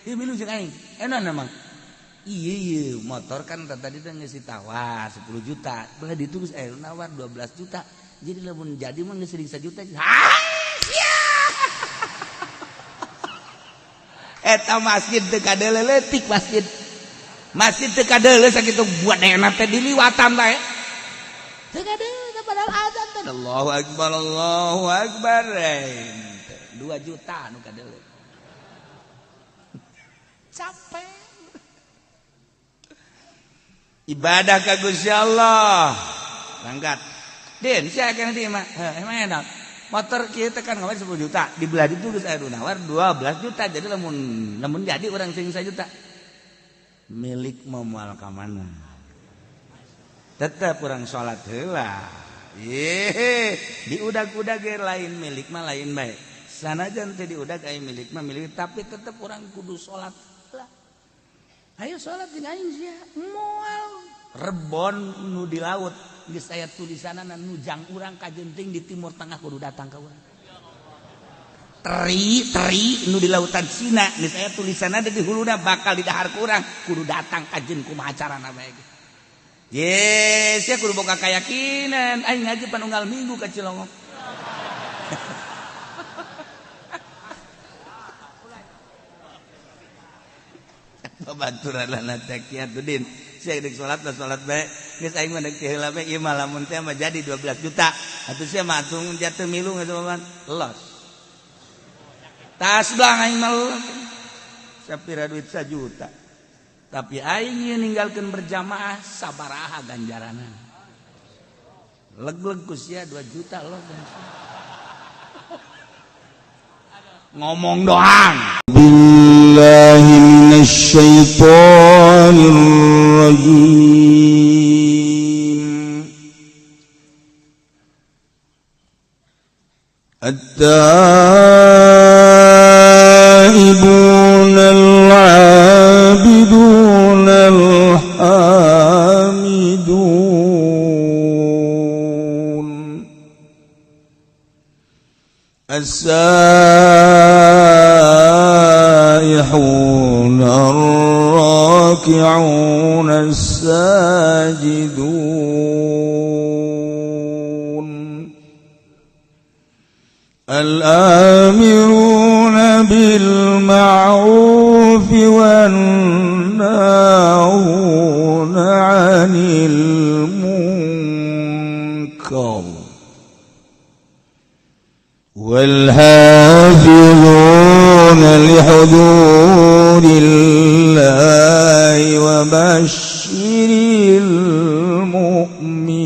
Ieu milu jeung aing. Enak memang. Iya motor kan tadi teh geus ditawar 10 juta. Belah ditulis nawar 12 juta. Jadi lamun jadi mah geus 1 juta. Eta masjid teu kadeule leutik masjid. Masjid teu kadeule sakitu buat enak teh diliwatan bae. Teu kadeule padahal azan teh Allahu Akbar. 2 juta anu kadeule. Capek. Ibadah ka Gusti Allah. Berangkat. Den, sia kana dieu mah. Emang enak. Motor kieu teh kan ngawar 10 juta. Di belah ditu geus aya nawar 12 juta. Jadi lamun jadi urang sing 1 juta. Milik moal ka mana? Tetep urang salat heula. Diudag-udag ge lain milik mah lain bae. Sanajan teh diudag aya milik mah milik tapi tetep urang kudu salat heula. Ayo salat jeung aing sia. Moal rebon nu di laut geus aya tulisanana nujang urang ka genting di timur tengah kudu datang ka urang. Teri nu di lautan Cina geus aya tulisanana di huluna bakal di dahar ku urang kudu datang ka jeung kumaha carana bae. Yes, ya kudu boga kayakinan aing ngaji panunggal minggu ka Cilongok. Babaturan lana taqiatuddin sia deuk salat bae geus aing mah deuk heula bae ieu mah lamun teh mah jadi 12 juta atuh sia mah atung jatuh milu ngeuman los tas blang aing mah sapira duit 1 juta tapi aing ieu ninggalkeun berjamaah sabaraha ganjaranna leg-leg ku sia 2 juta loh ngomong doang billahi minasyaitonir rajim at-taibun al-abidun al-hamidun السائحون الراكعون الساجدون الآمرون بالمعروف والناهون عن المنكر والحافظون لحدود الله وبشر المؤمنين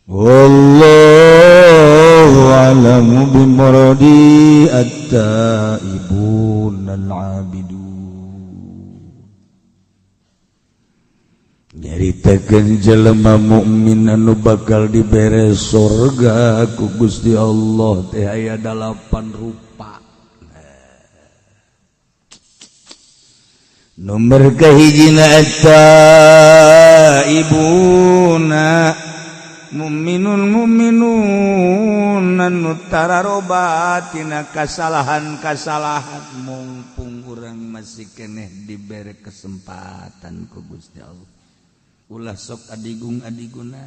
والله أعلم بمرادي التائبون العابدون nyaritakeun jelema mukmin anu bakal dibere surga ku Gusti Allah teh aya 8 rupa. Nomor kahijina at-taibuna mu'minun anu tararoba tina kasalahan-kasalahan mumpung urang masih keneh dibere kesempatan ku Gusti Allah. Ulah sok adigung-adiguna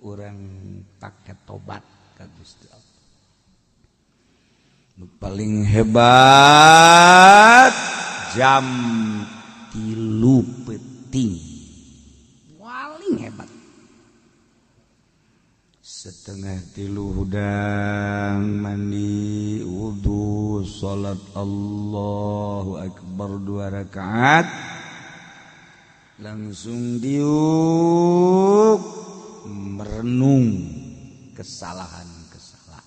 urang pake tobat ka Gusti Allah. Nu paling hebat jam 3 peuting. Paling hebat. Setengah 3 hudang mandi wudu salat Allahu Akbar 2 rakaat langsung diuk merenung kesalahan-kesalahan.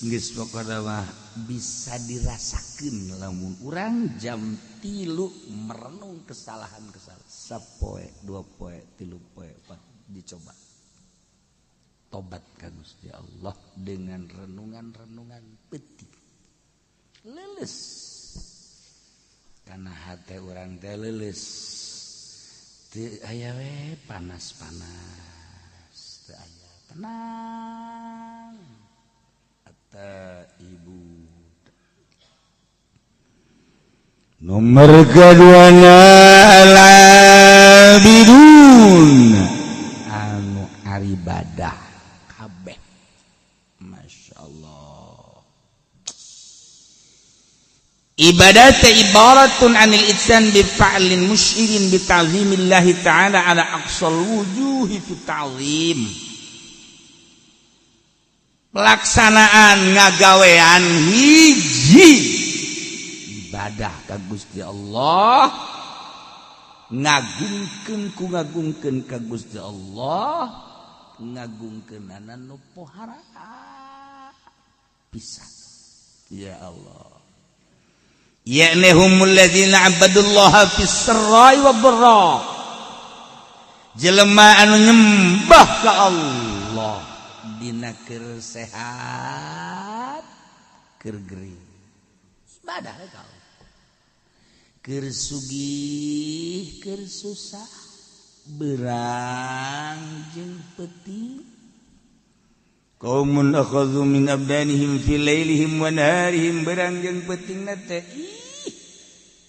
Geus pokona mah bisa dirasakeun lamun urang jam 3 merenung kesalahan-kesalahan. Sapoe, 2 poe, 3 poe, 4 dicoba. Tobat ka Gusti Allah dengan renungan-renungan peuting. Leles. Karena hati orang teh leuleus teu aya we panas-panas teu aya tenang Nomor keduana al-abidun anu aribadah kabeh. Masyaallah. Ibadat ibaratun anil itsan bi fa'lin musyirin bi ta'zimillahi ta'ala ala aqsal wujuhi fi ta'zim. Pelaksanaan ngagawean hiji ibadah ka Gusti Allah, ngagungkeun ka Gusti Allah, ngagungkeunana nu pohara pisan. Ya Allah. Ya'nahumul ladzina 'abadallaha fis sarra'i wad dharra. Jelema anu nyembah ka Allah dina keur sehat keur gering. Ibadah ka Allah. Keur sugih keur susah, beurang jeung peuting. Qaumun akhadhu min abdanihim fi lailihim wa naharihim, beurang jeung peutingna teh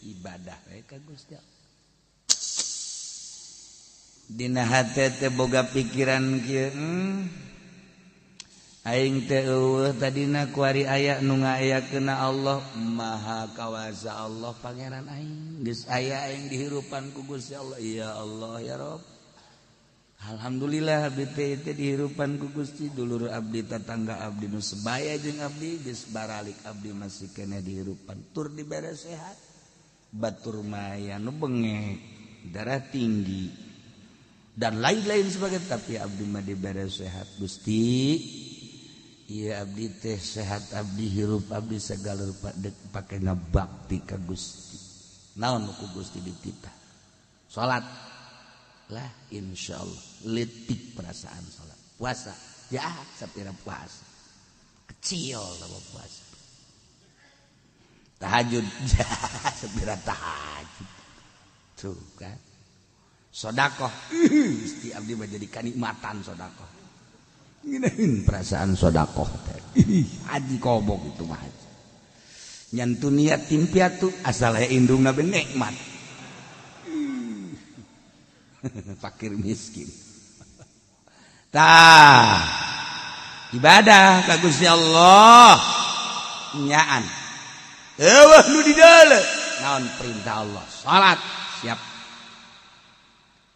ibadah we ka Gusti Allah. Dina hate teh boga pikiran kieu, aing teh eueuh tadina ku ari aya nu ngaayakeunna Allah, Maha Kawasa Allah pangeran aing, geus aya aing dihirupan ku Gusti Allah. Ya Allah ya Rabb, alhamdulillah abdi teh dihirupan ku Gusti, dulur abdi tetangga abdi nu sebaya jeung abdi geus baralik abdi masih kena dihirupan, tur dibere sehat, batur maya nu bengek, darah tinggi dan lain-lain sebagainya, tapi abdi mah dibere sehat. Gusti, iya abdi teh sehat, abdi hirup, abdi segala rupa pakena bakti ka Gusti. Naon ku Gusti dititah? Salat. Lah insyaallah leutik perasaan salat. Puasa, ya sapira puasa. Kecil lamun puasa. Tahajud, ya sapira tahajud. Tuh kan. Sedekah, Gusti abdi mah jadi kanikmatan sedekah. Ngeunaheun perasaan sedekah teh. Haji kobok itu mah. Nyantu niat tim piatu asal aya indungna be nikmat. Fakir miskin. Tah. Ibadah ka Gusti Allah. Nyaan. Eueuh nu di dalam. Naon perintah Allah? Salat, siap.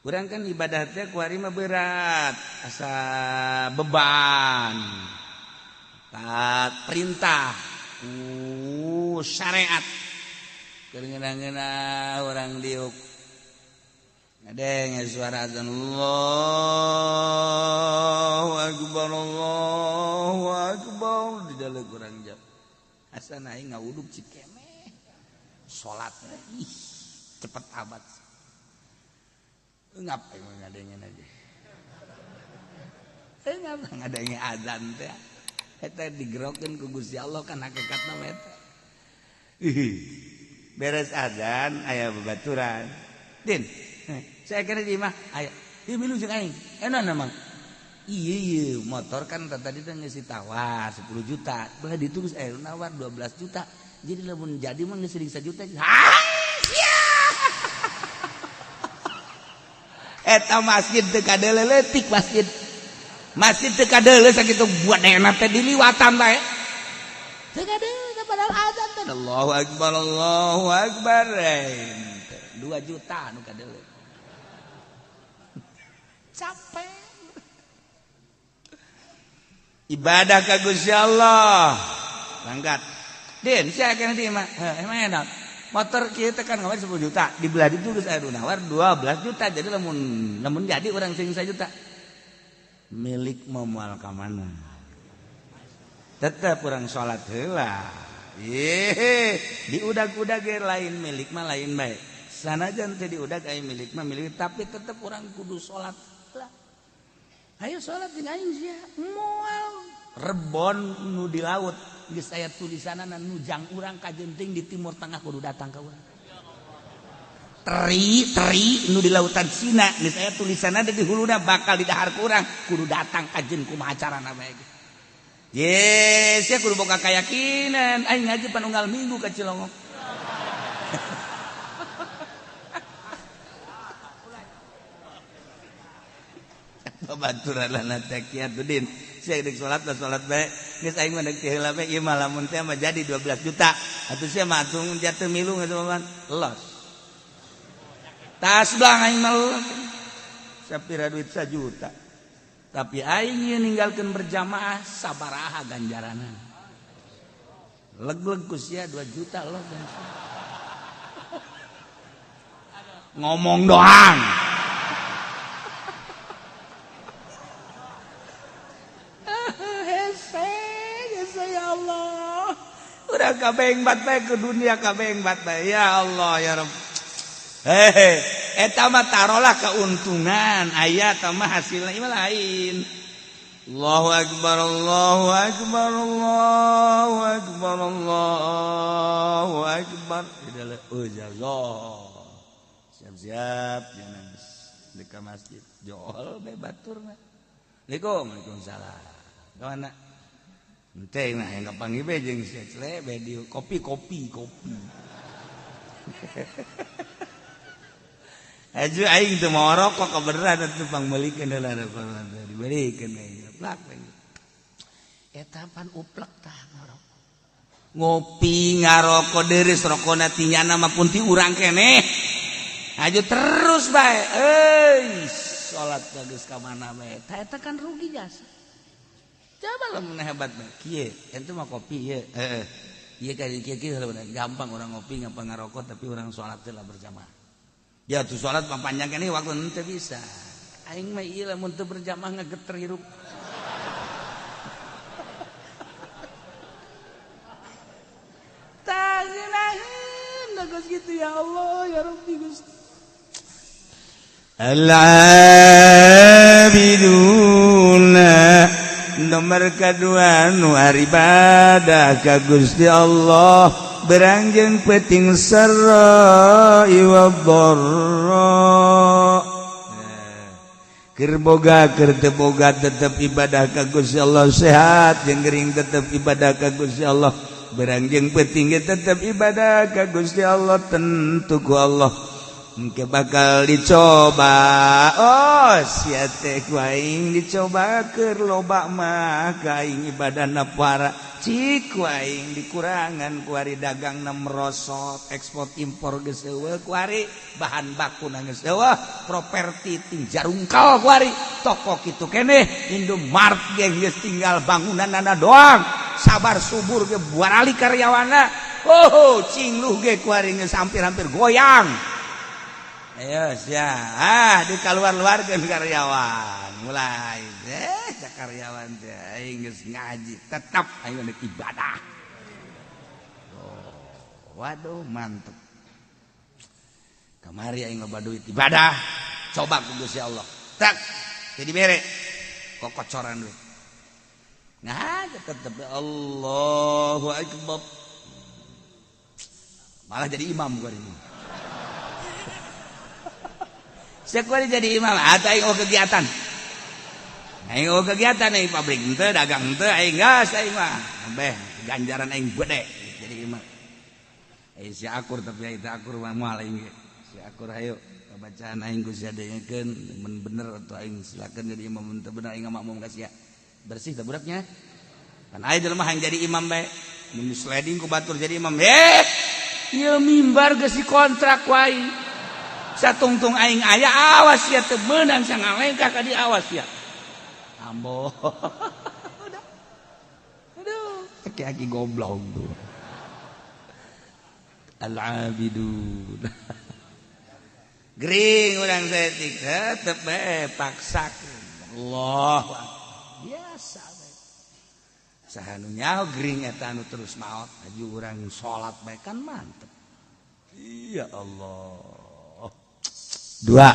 Urang kan ibadah teh kuari mah berat, asa beban. Taat perintah, syariat. Keur ngeuna-ngeuna urang diuk. Ngadeng suara azan Allahu akbar di dalam urang jam. Asa naik ngawuduk cikemeh. Salat ih cepet amat. Ngapain ngadengin aja? Ngapa ngadengin azan teh? Eta digerokeun ku Gusti Allah kan hakikatna mah eta. Beres azan aya babaturan. Din, saya kira di mah aya. Ieu milu jeung aing. Enaon mah? Iya motor kan tadi teh geus ditawar 10 juta. Belah ditu geus aya nawar 12 juta. Jadi lamun jadi mah geus 1 juta. Eta masjid teu kadeuleu leutik masjid. Masjid teu kadeuleu sakitu buat enak teh diliwatan bae. Teu kadeuleu padahal azan teh. Allahu akbar. 2 juta nu kadeuleu. Capek. Ibadah ka Gusti Allah. Langgat. Den, sia kana di mah. Emang enak. Motor kieu teh kan ngawar 10 juta, di belah ditu geus aya nawar 12 juta. Jadi lamun jadi urang sing 1 juta. Milik moal ka mana? Tetep urang salat heula. Diudag-udag ge lain milik mah lain bae. Sanajan teh diudag aya milik mah milik, tapi tetep urang kudu salat heula. Hayu salat jeung aing sia moal rebon nu di laut. Geus aya tulisanana nujang urang ka genting di timur tengah kudu datang ka urang. Teri nu di lautan Cina geus aya tulisanana di huluna bakal di dahar ku urang kudu datang ka jeung kumaha carana bae. Yes, ya kudu boga kayakinan aing ngaji panunggal minggu ka Cilongok. babaturan taqiyatuddin saya dik salat bae geus aing mah deuk heula bae ieu mah lamun teh mah jadi 12 juta atuh sia mah atung jatuh milu ngeuman los tas blang aing mah sapira duit 1 juta tapi aing ninggalkeun berjamaah sabaraha ganjaranna leg-leg ku sia 2 juta loh ngomong doang hese ya Allah udah kabeh bat bae ke dunia kabeh bat bae ya Allah ya Rabb eta mah tarolah keuntungan aya tah mah hasilna ieu lain Allahu akbar Allahu akbar Allahu akbar Allahu akbar siap-siap jangan di masjid jol bae baturna Waalaikumsalam kawana henteu nah yang kapanggih bae jeung cle bae di kopi aju aing teu mau rokok kebeneran atuh pangmeulikeun heula dibeureikeun plak eta pan uplek tah ngarokok ngopi ngarokok deureus rokona tinyana mah pun ti urang keneh aju terus bae salat geus ka mana bae eta kan rugi jasa coba lamun hebat bae kieu ente mah kopi ieu ieu ka kieu gampang urang ngopi ngapa ngarokok tapi urang salat teh lah berjamaah ya tuh salat panjang keneh waktu teu bisa aing mah ieu lamun teu berjamaah ngageter hirup Bagus gitu ya Allah ya Rabbi Gusti Al-abiduna nomor kedua nu ibadah ka Gusti Allah berangjang peting sarai wa dharra keur boga keur teu boga tetep ibadah ka Gusti Allah sehat jeung gering tetep ibadah ka Gusti Allah berangjang peting tetep ibadah ka Gusti Allah tentu ku Allah engke bakal dicoba sia teh ku aing dicoba keur loba mah ka aing ibadahna para cik ku aing dikurangan ku ari dagangna merosot ekspor impor geus eueuh ku ari bahan bakuna geus eueuh properti ting jarungkal ku ari toko kitu keneh Indomart ge geus tinggal bangunanna doang sabar subur ge buarali karyawanna cingluh ge ku ari geus hampir-hampir goyang ayo sia di kaluar-luarkeun karyawan mulai cak karyawan teh aing geus ngaji tetap aing geus ibadah waduh mantep kamari aing loba duit ibadah coba ku Gusti Allah tak jadi bere kokocoran duit nah tetep Allahu akbar malah jadi imam gua ini sekuari jadi imam atau aing kegiatan aing kegiatan aing pabrik henteu dagang henteu aing gas aing mah beh ganjaran aing gede jadi imam si akur tapi itu akur mah moal aing si akur hayu bacaan aing geus diadengekeun mun bener atuh aing silakeun jadi imam mun teu bener aing makmum ka sia bersih teh budaknya kan aya jelema hayang jadi imam bae mun sliding ku batur jadi imam ieu mimbar geus dikontrak ku aing satungtung aing aya awas ya teu meunang sangalengkah ka di awas ya ambo aduh aki-aki goblok tuh al-abidun gering urang setik tetep bae paksakeun Allah biasa bae saha nu nyaho gering eta anu terus maot aju urang salat bae kan mantep ya Allah dua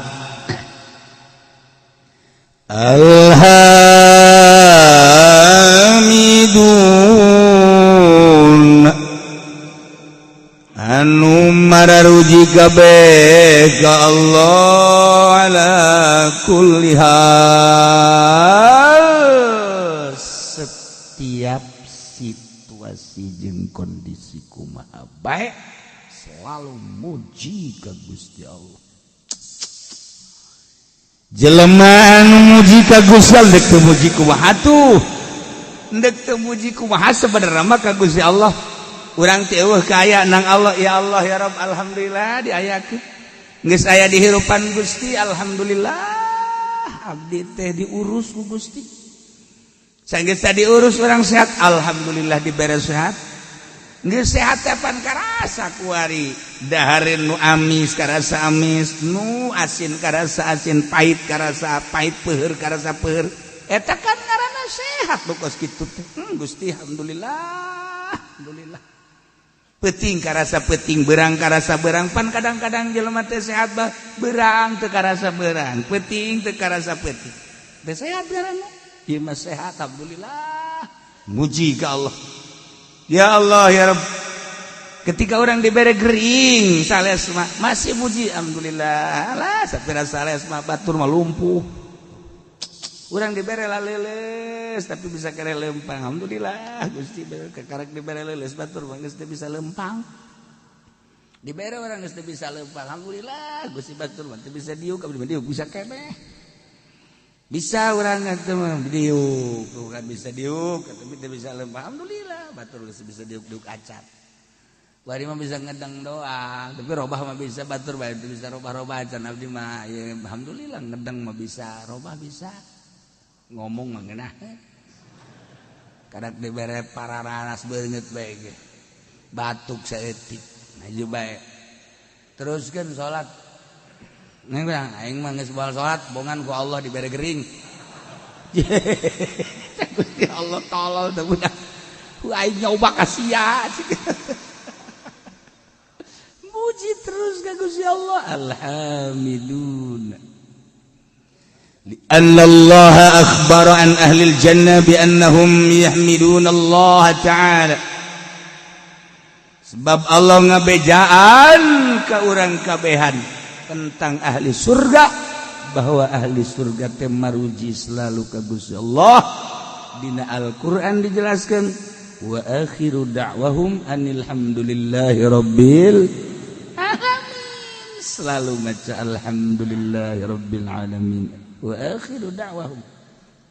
alhamidun anu mararuji kabeh ka Allah ala kulli hal setiap situasi jeung kondisi kumaha bae selalu muji ka Gusti Allah jelema anu muji ka Gusti Allah dek teu muji kumaha atuh dek teu muji kumaha sebenarnya mah ka Gusti Allah urang teh eueuh ka aya nang Allah ya Allah ya Rabb alhamdulillah diayakeun geus aya di hirupan Gusti alhamdulillah abdi teh diurus ku Gusti sanggeus diurus urang sehat alhamdulillah dibere sehat geus sehat teh pan karasa kuari dahareun nu amis karasa amis nu asin karasa asin pahit karasa pahit peuheur karasa peuheur eta kan ngaranna sehat bokos kitu teh Gusti alhamdulillah alhamdulillah peuting karasa peuting beurang karasa beurang pan kadang-kadang jelema teh sehat bah beurang teu karasa beurang peuting teu karasa peuting teh sehat ngaranna ieu mah sehat alhamdulillah muji ka Allah ya Allah ya Rabb ketika orang dibere gering sales mah masih muji alhamdulillah lah sapira sales mah batur mah lumpuh urang dibere laleles tapi bisa kere lempang alhamdulillah Gusti kekarek dibere leles batur mah geus teu bisa lempang dibere orang geus teu bisa lempang alhamdulillah Gusti batur mah teu bisa diuk abdi mah diuk bisa keneh bisa urang atuh mah diuk tuh kan bisa diuk tapi teu bisa lempang alhamdulillah batur geus bisa diuk-diuk acat bari mah bisa ngedeng doang tapi robah mah bisa batur bae teu bisa robah-robah acan abdi mah ya alhamdulillah ngedeng mah bisa robah bisa ngomong mah ngeunah kadak dibere pararanas beungeut bae ge batuk saeutik maju bae teruskeun salat neng bilang aing mah geus baal salat bongan ku Allah dibere gering Gusti Allah tolol teh budak ku aing nyoba ka sia muji terus ka Gusti Allah alhamdulillah li'anna Allah akhbara an ahli al-jannah bi annahum yahmiduna Allah ta'ala sebab Allah ngabejaan ka urang kabehan tentang ahli surga bahwa ahli surga teh maruji selalu ka Gusti Allah dina Al-Qur'an dijelaskan wa akhiru da'wahum anil hamdulillahi rabbil alamin selalu maca alhamdulillahi rabbil alamin wa akhiru da'wahum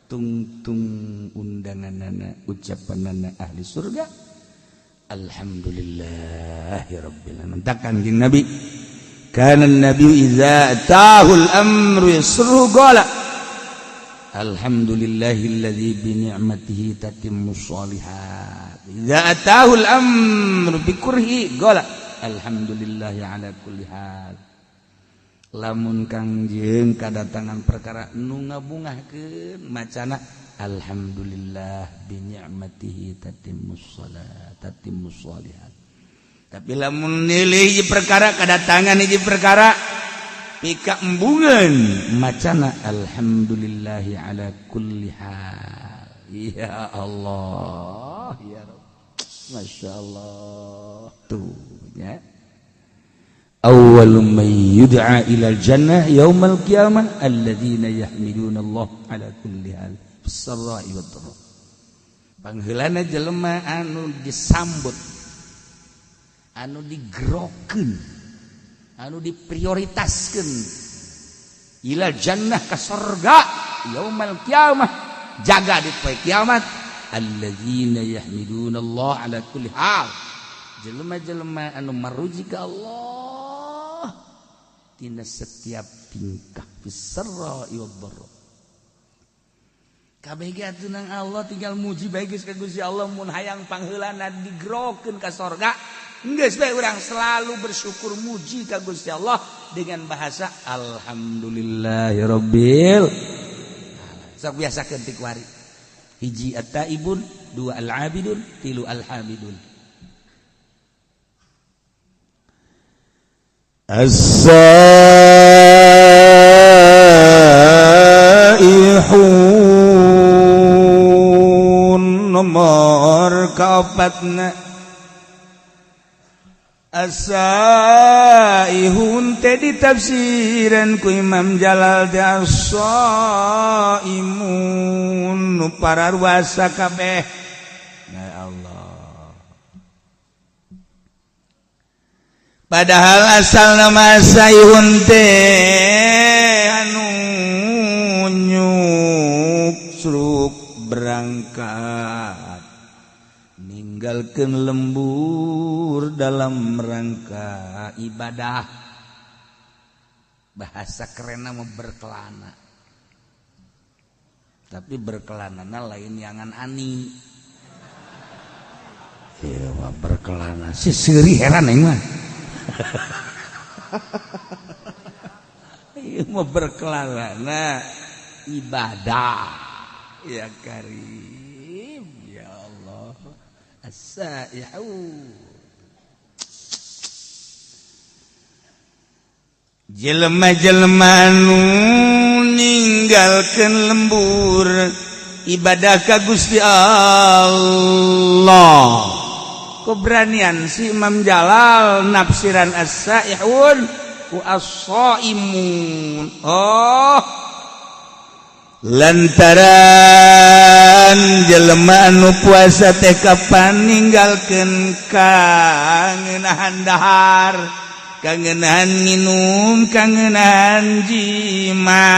tungtung undanganana ucapanana ahli surga alhamdulillahi rabbil alamin takkan jeung Nabi kana Nabi idza atahul amru yasru qala alhamdulillahilladzi bi ni'matihi tatimmus shalihat idza atahul amru bi kurhi qala alhamdulillahi ala kulli hal lamun kangjeng kadatangan perkara nu ngabungahkeun macana alhamdulillah bi ni'matihi tatimmus shalat tatimmus shalihat tapi lamun nilai hiji perkara kadatangan hiji perkara pika embungan macana alhamdulillahi ala kulli hal ya Allah ya Rabb masya Allah tuh ya awwalu man yud'a ila al-jannah yaumal qiyamah alladzina yahmiduna Allah ala kulli hal bis-sarra'i wad-dharra pangheulana jelema anu disambut anu digerokeun anu diprioritaskeun ila jannah ka surga yaumal qiyamah jaga di poe kiamat alladzina yahmiduna Allah ala kulli hal jelema-jelema anu maruji ka Allah tina setiap tingkah fisarra wad-dharra kabeh ge atuh nang Allah tinggal muji bae geus ka Gusti Allah mun hayang pangheulana digerokeun ka surga geus bae urang selalu bersyukur muji ka Gusti Allah dengan bahasa alhamdulillahirabbil sok biasakeun ti kuari hiji at-taibun dua al-abidun tilu al-hamidun as-saihun nomor kaopatna as-saihun teh ditafsiran ku Imam Jalal teh as-saimun nu pararuasa kabeh ya Allah padahal asal nama saihun teh anu ninggalkeun lembur dalam rangka ibadah. Bahasa kerenna mah berkelana, tapi berkelanana lain yangan ani. Iya mah berkelana si seuri heran aing mah. Ieu mah berkelana ibadah. Ya Karim, ya Allah. As-saihu. Jelema-jelema anu ninggalkeun lembur ibadah ka Gusti Allah. Keberanian si Imam Jalal nafsiran as-saihun wa as-shaimun. Oh, lantaran jelema anu puasa teh kapan ninggalkeun kangenahan dahar, kangenahan minum, kangenahan jima,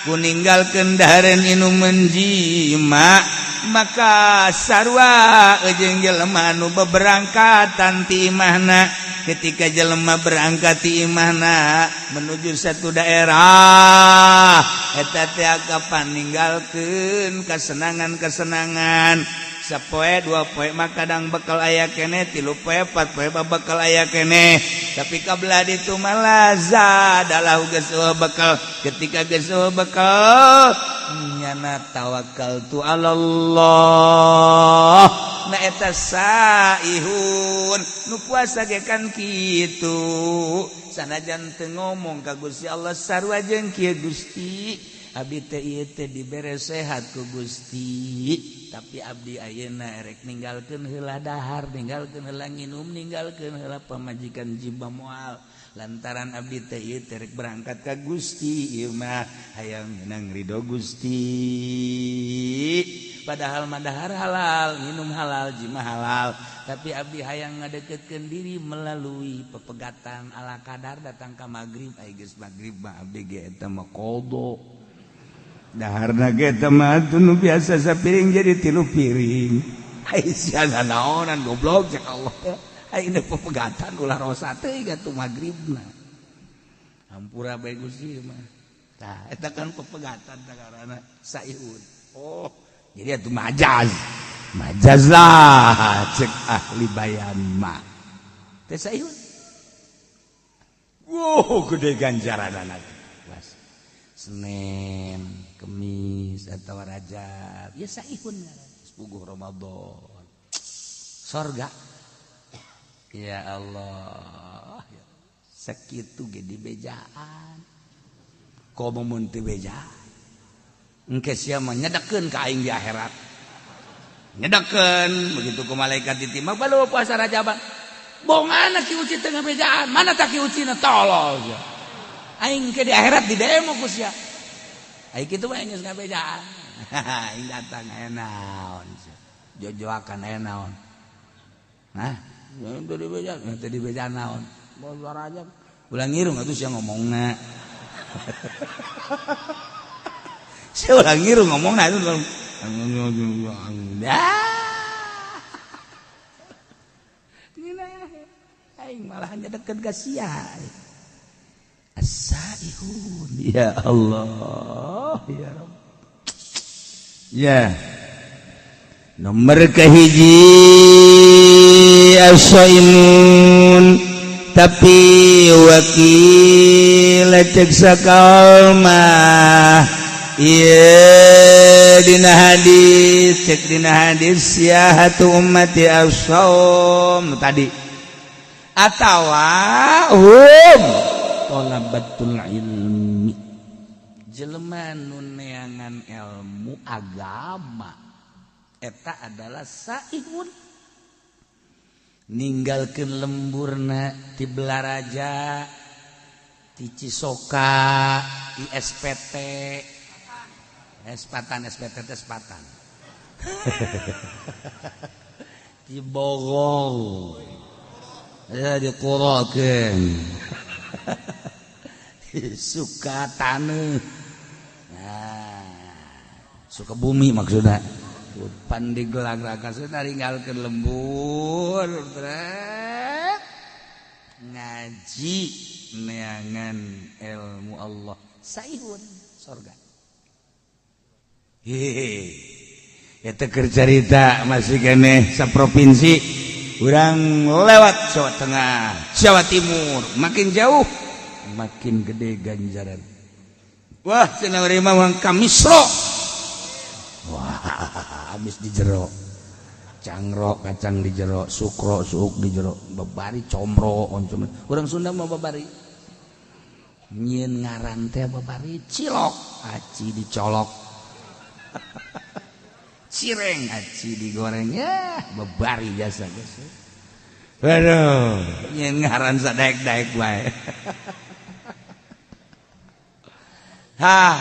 kuninggalkeun dahareun minum menjima, maka sarua jeung jelema anu beberangkatan ti imahna. Ketika jelema berangkat ti imahna menuju satu daerah, eta teh kapan ninggalkeun kesenangan-kesenangan. Sapoe dua poe mah kadang bekal aya keneh, 3 poe 4 poe bakal aya keneh. Tapi kabelah ditu mah lazat adalah geus bekal. Ketika geus bekal nyana tawakkaltu 'alallah. Na eta saihun nu puasa ge kan kitu. Sanajan teu ngomong ka Gusti Allah sarua jeung kieu Gusti, abdi teh ieu teh dibere sehat ku Gusti, tapi abdi ayeuna erek ninggalkeun heula dahar, ninggalkeun heula nginum, ninggalkeun heula pamajikan jiba moal. Lantaran abdi teh ieu teh rek berangkat ka Gusti, ieu mah hayang menang ridho Gusti. Padahal mah dahar halal, minum halal, jima halal, tapi abdi hayang ngadeketkeun diri melalui pepegatan ala kadar datang ka magrib. Ai geus magrib mah abdi ge eta mah qada. Daharna ge eta mah nu biasa sapiring jadi 3 piring. Ai sian naonan goblok cek Allah. Ai ini pepegatan ulah rosa teh gatu magribna. Hampura bae Gusti mah. Tah eta kan pepegatan tagarana saihun. Oh, jadi atuh majaz. Majaz lah cek ahli bayan mah. Teh saihun. Wow, gede ganjaranana. Senin, Kemis atau Rajab, ya saihun sepuguh Ramadan. Sorga. Ya Allah, sakitu ge dibejaan. Komo mun teu beja. Engke sia mah nyedekeun ka aing di akhirat. Nyedekeun begitu ku malaikat ditimah balu puasa Rajaban. Bongana ki uci teu ngabejaan, mana tak ki ucina tolol. Aing ke di akhirat di demo ku sia. Aing kitu mah geus ngabejaan. Aing datang aya naon. Jojoakan aya naon. Hah? Teu dibejaan, teu dibejaan naon. Bol aja. Ulang ngirung atuh sia ngomongna. Sia ulang ngirung ngomongna itu. Aing malah nyedekeun ka sia. As-saihun, ya Allah, ya Rabb. Ya. Nomor kahiji as-saimun, tapi wakil cek sakal mah ieu dina hadis, cek dina hadis siyahatu ummati as-shaum tadi atawa talabatul ilmi, jelema nu neangan ilmu agama eta adalah saihun. Ninggalkeun lemburna ti Belaraja, ti Cisoka, ti SPT, Espatan, SPT teh Espatan. Ti Bogor. Ya diqurakeun. Suka taneuh. Nah, suka bumi maksudnya. pan digelag rakas tinggalkeun lembur ngaji neangan ilmu Allah saihun surga. Eta keur carita masih keneh saprovinsi urang lewat Jawa Tengah, Jawa Timur, makin jauh makin gede ganjaran. Wah, cenah urang mah kamisro. Wah, habis di jero. Cangro kacang di jero, sukro suuk di jero, babari comro oncom. Urang Sunda mah babari. Nyieun ngaran teh babari cilok, aci dicolok. Cireng aci digoreng ya, babari jasa guys. Waduh, nyieun ngaran sadaek-daek bae. Hah,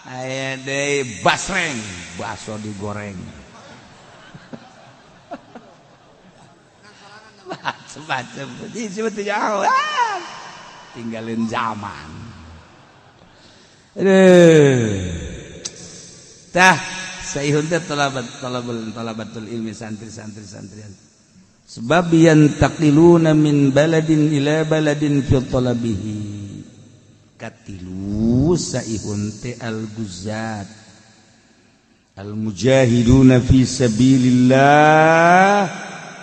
aya deui basreng, bakso digoreng. Macam-macam, disebut jauh, tinggalin zaman. Tah, saihun teh talabatul ilmi santri-santrian. Sebab yantaqiluna min baladin ila baladin fi talabihi. Katilu saihun teh al-guzat al-mujahiduna fi sabilillah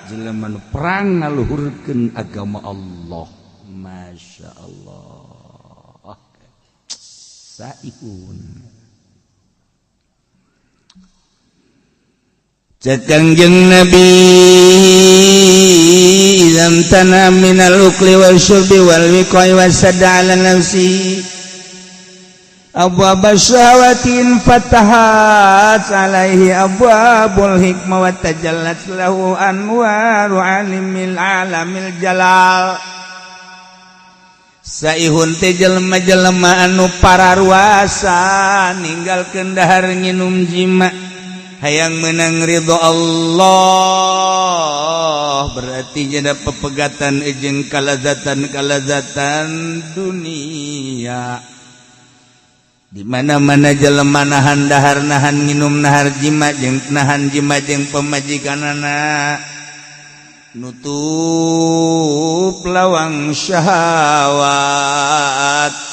jelema perang ngaluhurkeun agama Allah. Masya Allah. Saihun Cakangjeng Nabi idam tanam minal ukli wal syurbi wal wiqai wasadda ala nafsi abwaba syahawatin fatahat alaihi abwabul hikmah wa tajallat lahu anwaru alimil alamil jalal. Saihun teh jelema-jelema anu pararuasa ninggalkeun dahar nginum jima hayang menang ridho Allah, berarti jadi pepegatan jeung kalazatan dunia. Di mana-mana jelema nahan dahar nahan nginum nahar jima jeung nahan jima jeung pemajikanana nutup lawang syahwat.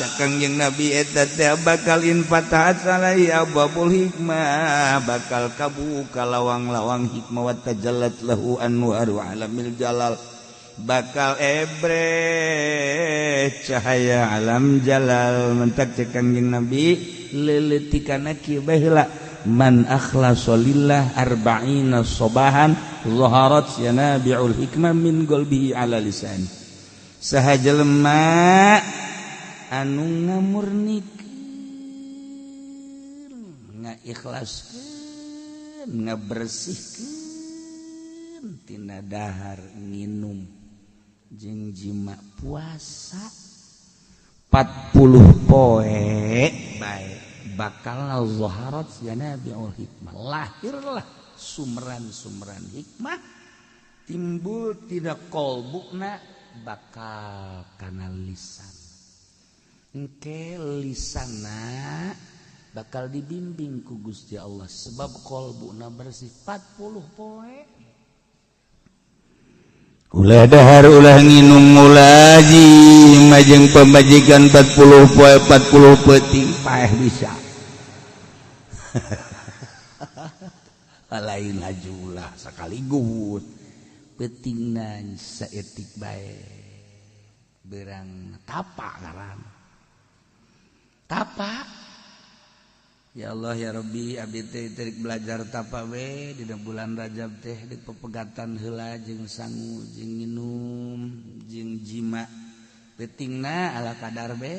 Cakangjeng Nabi eta teh bakal infatahat salai abwabul hikmah, bakal kabuka lawang-lawang hikmah wa tajallat lahu anwaru alamil jalal, bakal ebre cahaya alam jalal. Mentak cakangjeng Nabi leuletikana kieu baheula man akhlasa lillah arba'ina sobahan zaharat yanabi'ul hikmah min qalbihi ala lisan. Saha jelema anu ngamurnikeun ngaikhlaskeun ngabersihkeun tina dahar nginum jeung jima puasa 40 poe bae bakal zaharat yanabi'ul hikmah, lahirlah sumran-sumran hikmah timbul tidak kolbukna bakal kana lisan. Engke lisanna bakal dibimbing ku Gusti Allah sebab kolbuna bersih 40 poe. Ulah dahar ulah nginum ulah jima jeung pamajikan 40 poe 40 peuting paeh bisa. Lain hajulah sakaligus peutingna saeutik bae berang tapa ngaran tapa. Ya Allah ya Rabbi abdi teh terik belajar tapa we dina bulan Rajab teh di pepegatan heula jeung sangu jeung nginum jeung jima peutingna ala kadar be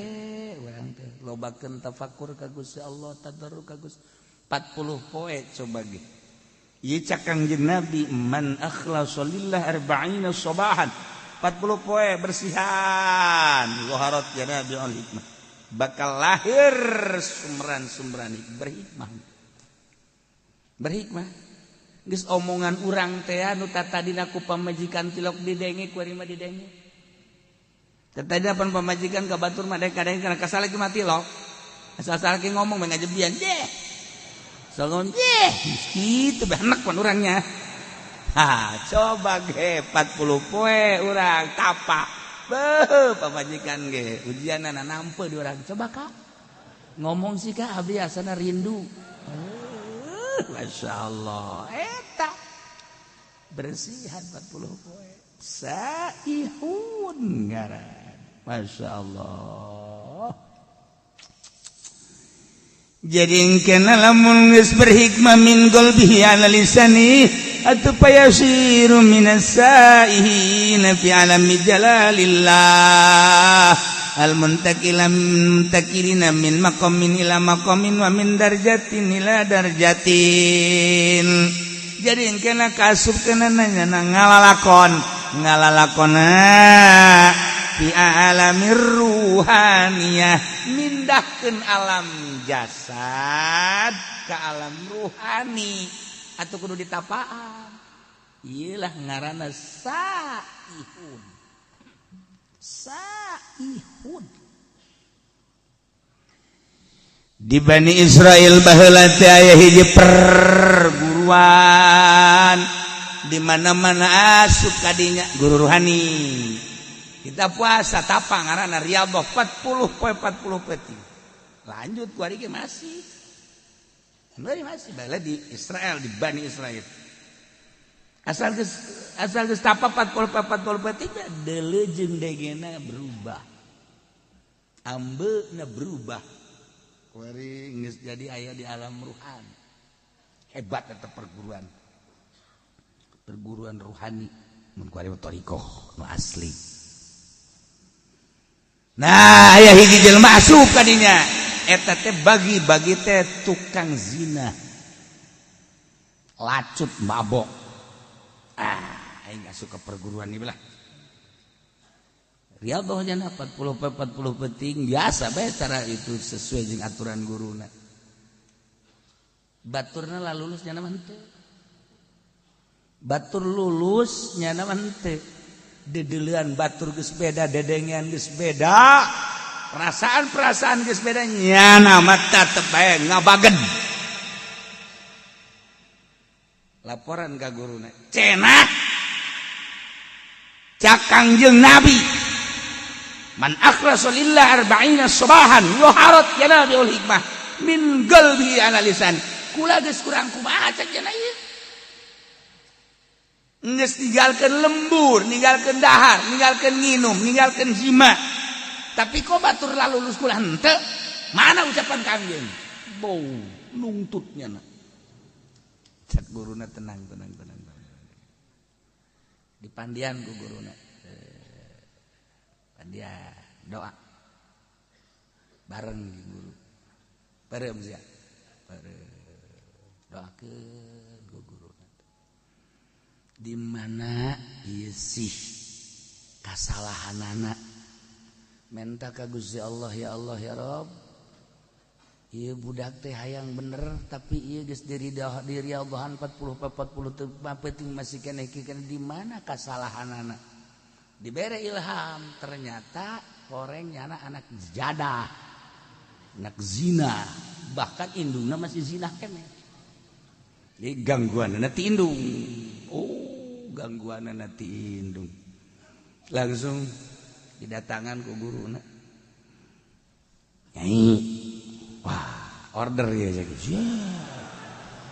urang teh lobakeun tafakur ka Gusti Allah tadarruk ka Gusti 40 poe coba ge. Ieu cakangjeng Nabi man akhlasa lillah arba'ina sobahan 40 poe bersihan zaharat yanabi'ul hikmah, bakal lahir sumran-sumran berhikmah. Geus omongan urang teh anu tatadina ku pamajikan tilok didenge ku ari mah didenge. Tatadina pan pamajikan ka batur mah daek kadang kana kasale ki mah tilok. Asal-asal ki ngomong mah ngajebian deh. Songong gitu banyak pan orangnya. Coba ge 40 poe urang tapak. Beuh pamajikan ge ujianna nampe di urang. Coba Kak. Ngomong sih Kak abdi asana rindu. Masyaallah eta bersihan 40 poe. Saihun ngaran. Masyaallah. Jadi kena lamun geus berhikmah min qalbihi ala lisani atuh payasiru minas saihin fi alami jalalillah al muntakilina min maqamin ila maqamin wa min darjatin ila darjatin. Jadi kena kasub kena nanya ngalalakona fi alamir ruhaniyah mindahkeun alam jasad ke alam ruhani atau kudu ditapaan. Iyalah ngaranna saihun. Di Bani Israel baheula teh aya hiji perguruan di mana-mana asup kadinya guru ruhani. Kita puasa tapang ngaranna riyadhah 40 poe 40 peti. Lanjut ku ari ge masih bala di Israel, di Bani Israel. Asal geus tapa 40 peti deuleujeung degena berubah. Ambeuna berubah. Kuari geus jadi aya di alam ruhan. Hebat eta perguruan. Perguruan ruhani mun kuari thariqah nu asli. Nah, aya hiji jelema asup ka dinya. Eta teh bagi teh tukang zina. Lacut mabok. Aing asup ke perguruan ieu lah. Riyadhah nya 40 penting biasa bae cara itu sesuai jeung aturan guruna. Baturna lah lulus nya mah henteu. Batur lulus nya mah henteu. Dedeuleun batur geus beda, dedengean geus beda. Perasaan geus beda nya mah tetep bae ngabaged. Laporan ka guruna. Cenah. Cakangjeng Nabi. Man akhlasa lillah 40 subahan yuharat yanabiul hikmah min qalbi ala lisan. Kula geus kurang kumaha cek cenah ieu. Nges ninggalkeun lembur, ninggalkeun dahar, ninggalkeun nginum, ninggalkeun jima. Tapi kok batur lalu lulus kula henteu? Mana ucapan kangjeng? Bau nungtutnya na. Cek guruna tenang. Dipandian ku guruna. Pandian doa. Bareng di guru. Bareng sia. Doakeun ku guruna. Di mana ieu sih kasalahanana menta ka Gusti Allah ya Rabb. Ieu budak teh hayang bener tapi ieu geus diriyadhahan 40 teu penting masih keneh di mana kasalahanana. Dibere ilham ternyata korengnya anak jadah. Anak zina, bahkan indungna masih zina keneh. Jadi gangguanna ti indung. Oh, gangguanna ti indung. Langsung didatangan ku guruna. Nyai, wah order ya jadi.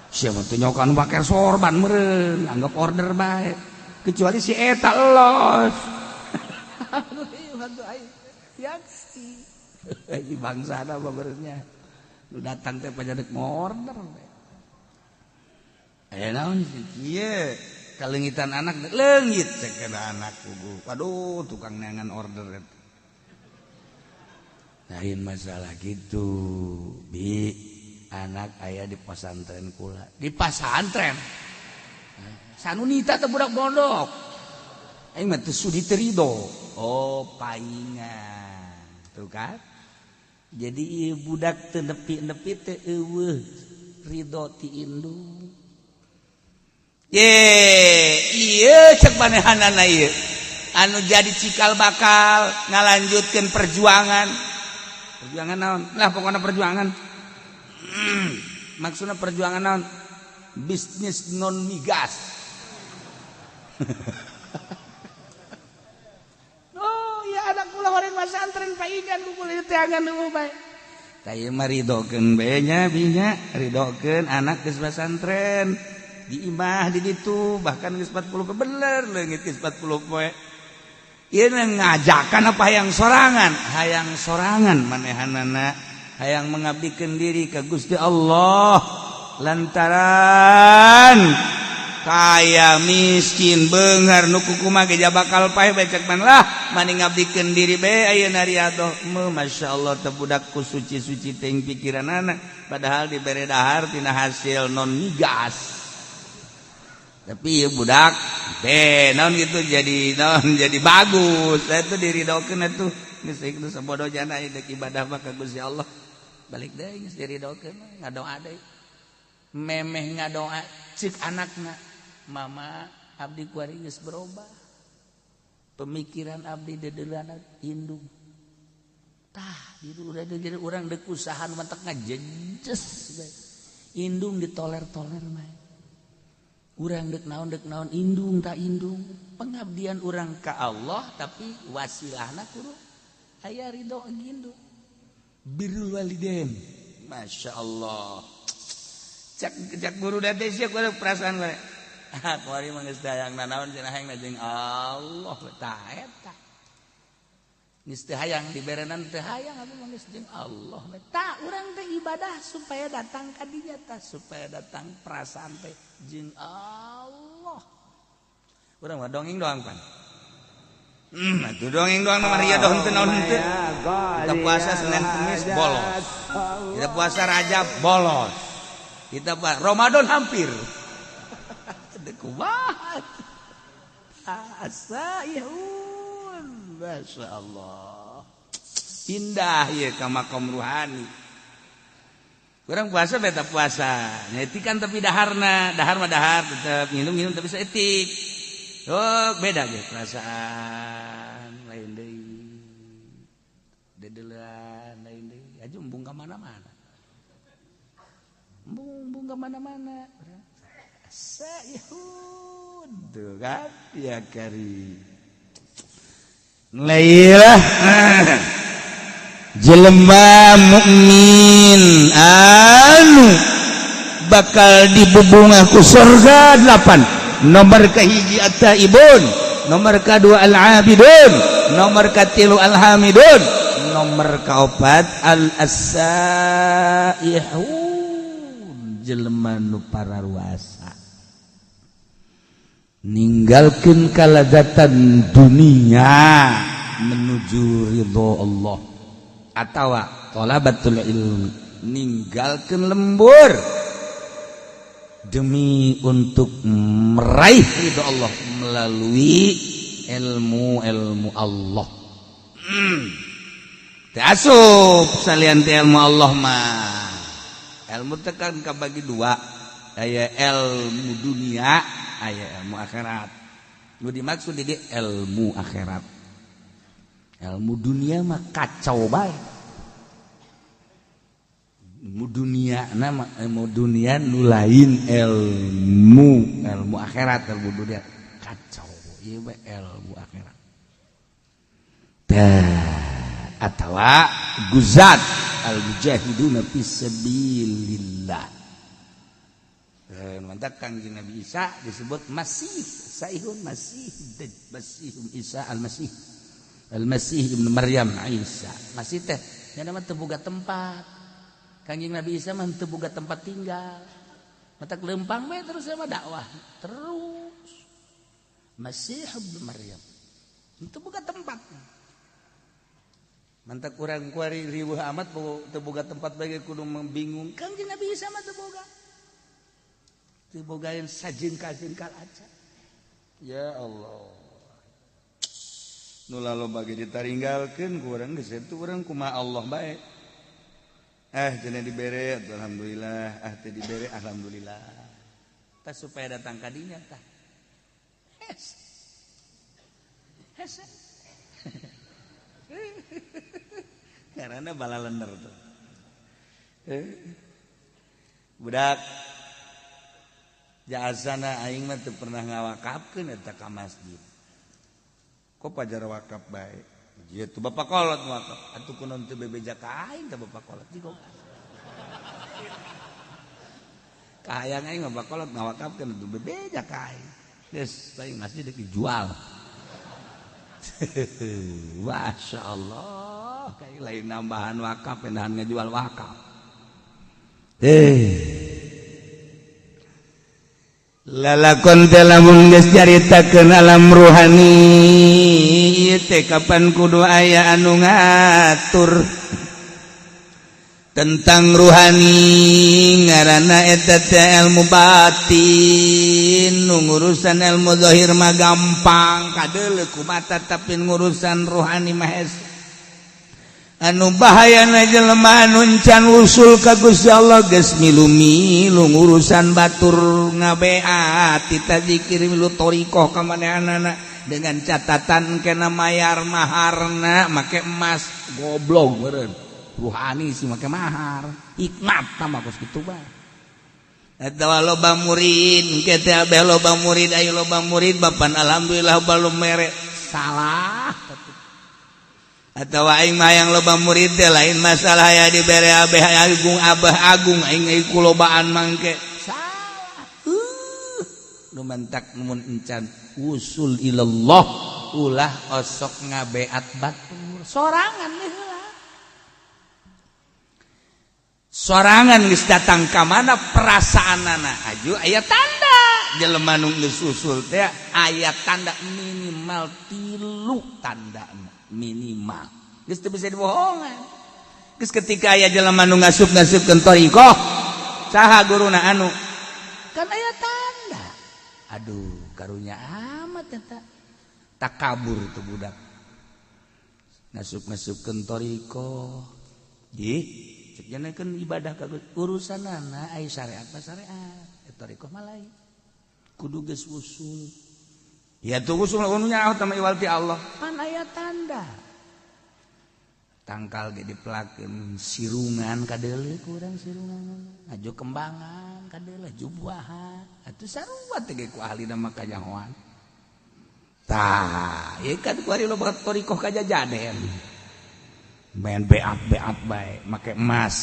Siapa tuh nyokan pakai sorban meren, anggap order baik. Kecuali si eta los. Yaksi. Ini bangsa apa berenya? Lu datang teh pajadek order. Naon sih? Iya. Kalengitan anak leungit cek anak kugu. Waduh tukang neangan order eta. Lain masalah gitu. Bi anak aya di pesantren kula. Di pesantren. Sanunita teh budak pondok. Aing mah teu sudi teu ridho. Oh, paingan. Tuh kan? Jadi ieu budak teu nepi-nepi teh eueuh ridho ti indung. Iya cek manehanana ieu anu jadi cikal bakal ngalanjutkeun perjuangan naon lah pokoknya perjuangan maksudnya perjuangan naon bisnis non migas. Oh ya anak kula horeng pesantren paingan kumpul teh angan nu bae. Tah mah ridokeun bae nya binya, ridokeun anak geus pesantren. Di imah di ditu bahkan geus 40 bener leungit geus 40 poe. Ieu ngajakan apa hayang sorangan manehanana hayang mengabdikeun diri ka Gusti Allah lantaran kaya miskin beungar nu kumaha ge bakal paeh bae cek man lah mani ngabdikeun diri bae ayeuna riadoh masyaallah teh budak ku suci-suci teh pikiranana padahal dibere dahar tina hasil non migas. Tapi ya budak naon gitu jadi bagus. Saya tuh diridokeun atuh geus ieu sabodo jana dek ibadah mah ka Gusti Allah. Balik deui geus diridokeun ngadoa deui. Memeh ngadoa cik anakna, mama abdi kuari geus berubah. Pemikiran abdi dedeulana indung. Tah di jadi urang deuk usaha nu mantek ngajejes bae. Indung ditoler-toler mah. Urang dek naon indung tak indung pengabdian urang ka Allah tapi wasilahna kudu aya ridho indung birrul walidain masyaallah cak guru date sia kudu perasaan we kuari mah geus hayangna naon cenah hayangna jeung Allah tah eta geus teu hayang diberenan teu hayang abi mah geus jeung Allah tah urang teh ibadah supaya datang ka dinya tah supaya datang perasaan teh jeung Allah. Urang mah dongeng doang pan. Atuh dongeng doang mah riadoh henteu naon henteu. Kita puasa Senin Kamis bolos. Kita puasa Rajab bolos. Kita Ramadan hampir. Kumaha. Asa ihun. Masyaallah. Indah ieu ka makom ruhani. Kurang puasa beta puasa. Nyetikan tapi daharna, dahar mah dahar tetap minum tapi saeutik. Oh, beda ge perasaan lain deui. Dedeulan lain deui. Aju embung ka mana-mana. Embung ka mana-mana. Sayhud. Tuh kan ya kari. Lailah. Jelema mukmin anu bakal dibebungah ku surga 8 nomor kahiji at-taibun nomor kadua al-abidun nomor katilu al-hamidun nomor kaopat al-asaihun jelema nu pararuasa ninggalkeun kaladatan dunia menuju ridho Allah atawa talabatul ilmi ninggalkeun lembur demi untuk meraih ridho Allah melalui ilmu Allah. Teu asup salian teh ilmu Allah mah. Ilmu teh kan kabagi dua, aya ilmu dunia, aya ilmu akhirat. Nu dimaksud di ilmu akhirat. Ilmu dunia mah kacau bae. Ilmu dunia nama ilmu dunia nu lain ilmu akhirat ilmu dunia kacau. Ieu bae ilmu akhirat. Atawa guzat al-mujahiduna fisabilillah. Mantap Kangjeng Nabi Isa disebut Masih Saihun Masih Isa al-Masih Ibnu Maryam Isa masih teh nya mah teu boga tempat Kangjeng Nabi Isa mah teu boga tempat tinggal matak leumpang we terus mah dakwah terus Masih Ibnu Maryam teu boga tempat mantak urang kuari riweuh amat teu boga tempat bage kudu membingung Kangjeng Nabi Isa mah teu bogaeun sajengkal-jengkal aja ya Allah nu laloba ge ditaringgalkeun ku urang geus itu urang kumaha Allah bae. Cenah dibere alhamdulillah, teu dibere alhamdulillah. Tah supaya datang ka dinya tah. Hese. Karena bala lener tuh. budak jasana aing mah teu pernah ngawakafkeun eta ka masjid. Kok pajar wakaf bae? Ieu teh bapak kolot wakaf. Atuh kunaon teu bebeja ka aing teh bapak kolot jigo. Kahayang aing bapak kolot ngawakafkeun teu bebeja ka aing. Geus aing masjid dijual. Masya Allah, kayak lain nambahan wakaf, pendahan ngejual wakaf. Lalakon lamun geus caritakeun alam ruhani, ieu teh kapan kudu aya anu ngatur tentang ruhani, ngaranna eta teh ilmu batin. Nu ngurusan ilmu zahir mah gampang kadeuleu kumata, tapi ngurusan ruhani mah anu bahayana jelema anu encan usul ka Gusti Allah geus milu-milu ngurusan batur ngabeat tita zikir milu thariqah ka manehanana dengan catatan kena mayar maharna make emas. Goblok meureun. Ruhani sih make mahar. Hikmat tah mah kos kitu bae. Eta loba murid, engke teh abeh loba murid, aya loba murid bapan alhamdulillah balum mere. Salah. Atawa aing mah yang loba murid teh lain masalah aya dibere abeh agung abah agung aing kulobaan mangke. Salah. Nu mentak mun encan usul ilallah ulah osok ngabeat batur. Sorangan deh heula. Sorangan geus datang ka mana perasaanana aju aya tanda. Jelema nu geus usul teh aya tanda minimal 3 tandana. Minimal geus teu bisa dibohongan. Geus ketika aya jelema nu ngasup-ngasupkeun thariqah saha guruna anu kan aya tanda. Aduh karunya amat eta takabur tuh budak ngasup-ngasupkeun thariqah. Ih cek janekeun ibadah ka urusanana aya syariat pa syariat. Thariqah mah lain kudu geus usul. Ya tuh usul anu nyaho tama iwal ti Allah. Pan aya tanda. Tangkal ge dipelakeun sirungan kadeuleu ku urang sirungan. Aju kembangan kadeuleu aju buahan. Atuh sarua teh ge ku ahli mah kanyahoan. Tah, ieu kan ku ari loba thariqah kajajaden. Main beat bae, make emas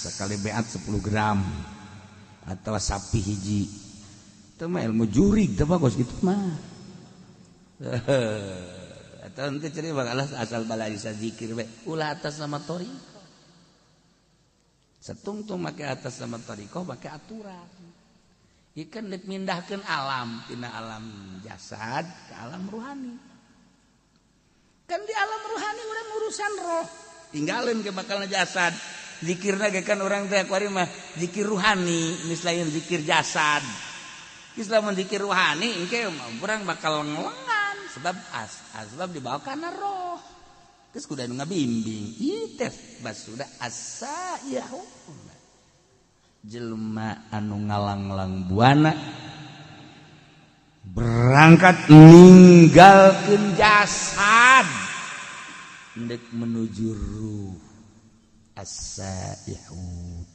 sekali beat 10 gram atau sapi hiji. Teu mah ilmu jurig teh bagus kitu mah. Atau nanti ceri bakalah asal balai zikir be ulah atas nama thariqah. Setungtung make atas nama thariqah make aturan. Ikan dipindahkeun alam tina alam jasad ke alam ruhani. Kan di alam ruhani urang urusan roh. Tinggalin ke bakalna jasad. Zikirna ge kan urang teh kuari mah zikir ruhani, misalnya zikir jasad. Islam zikir ruhani engke urang bakal ngelengan sebab dibawa kana roh. Geus kudu anu ngabimbing. Ieu teh basuda as-saihu. Jelema anu ngalang-lang buana berangkat ninggalkeun jasad hendak menuju ruh. As-saihu.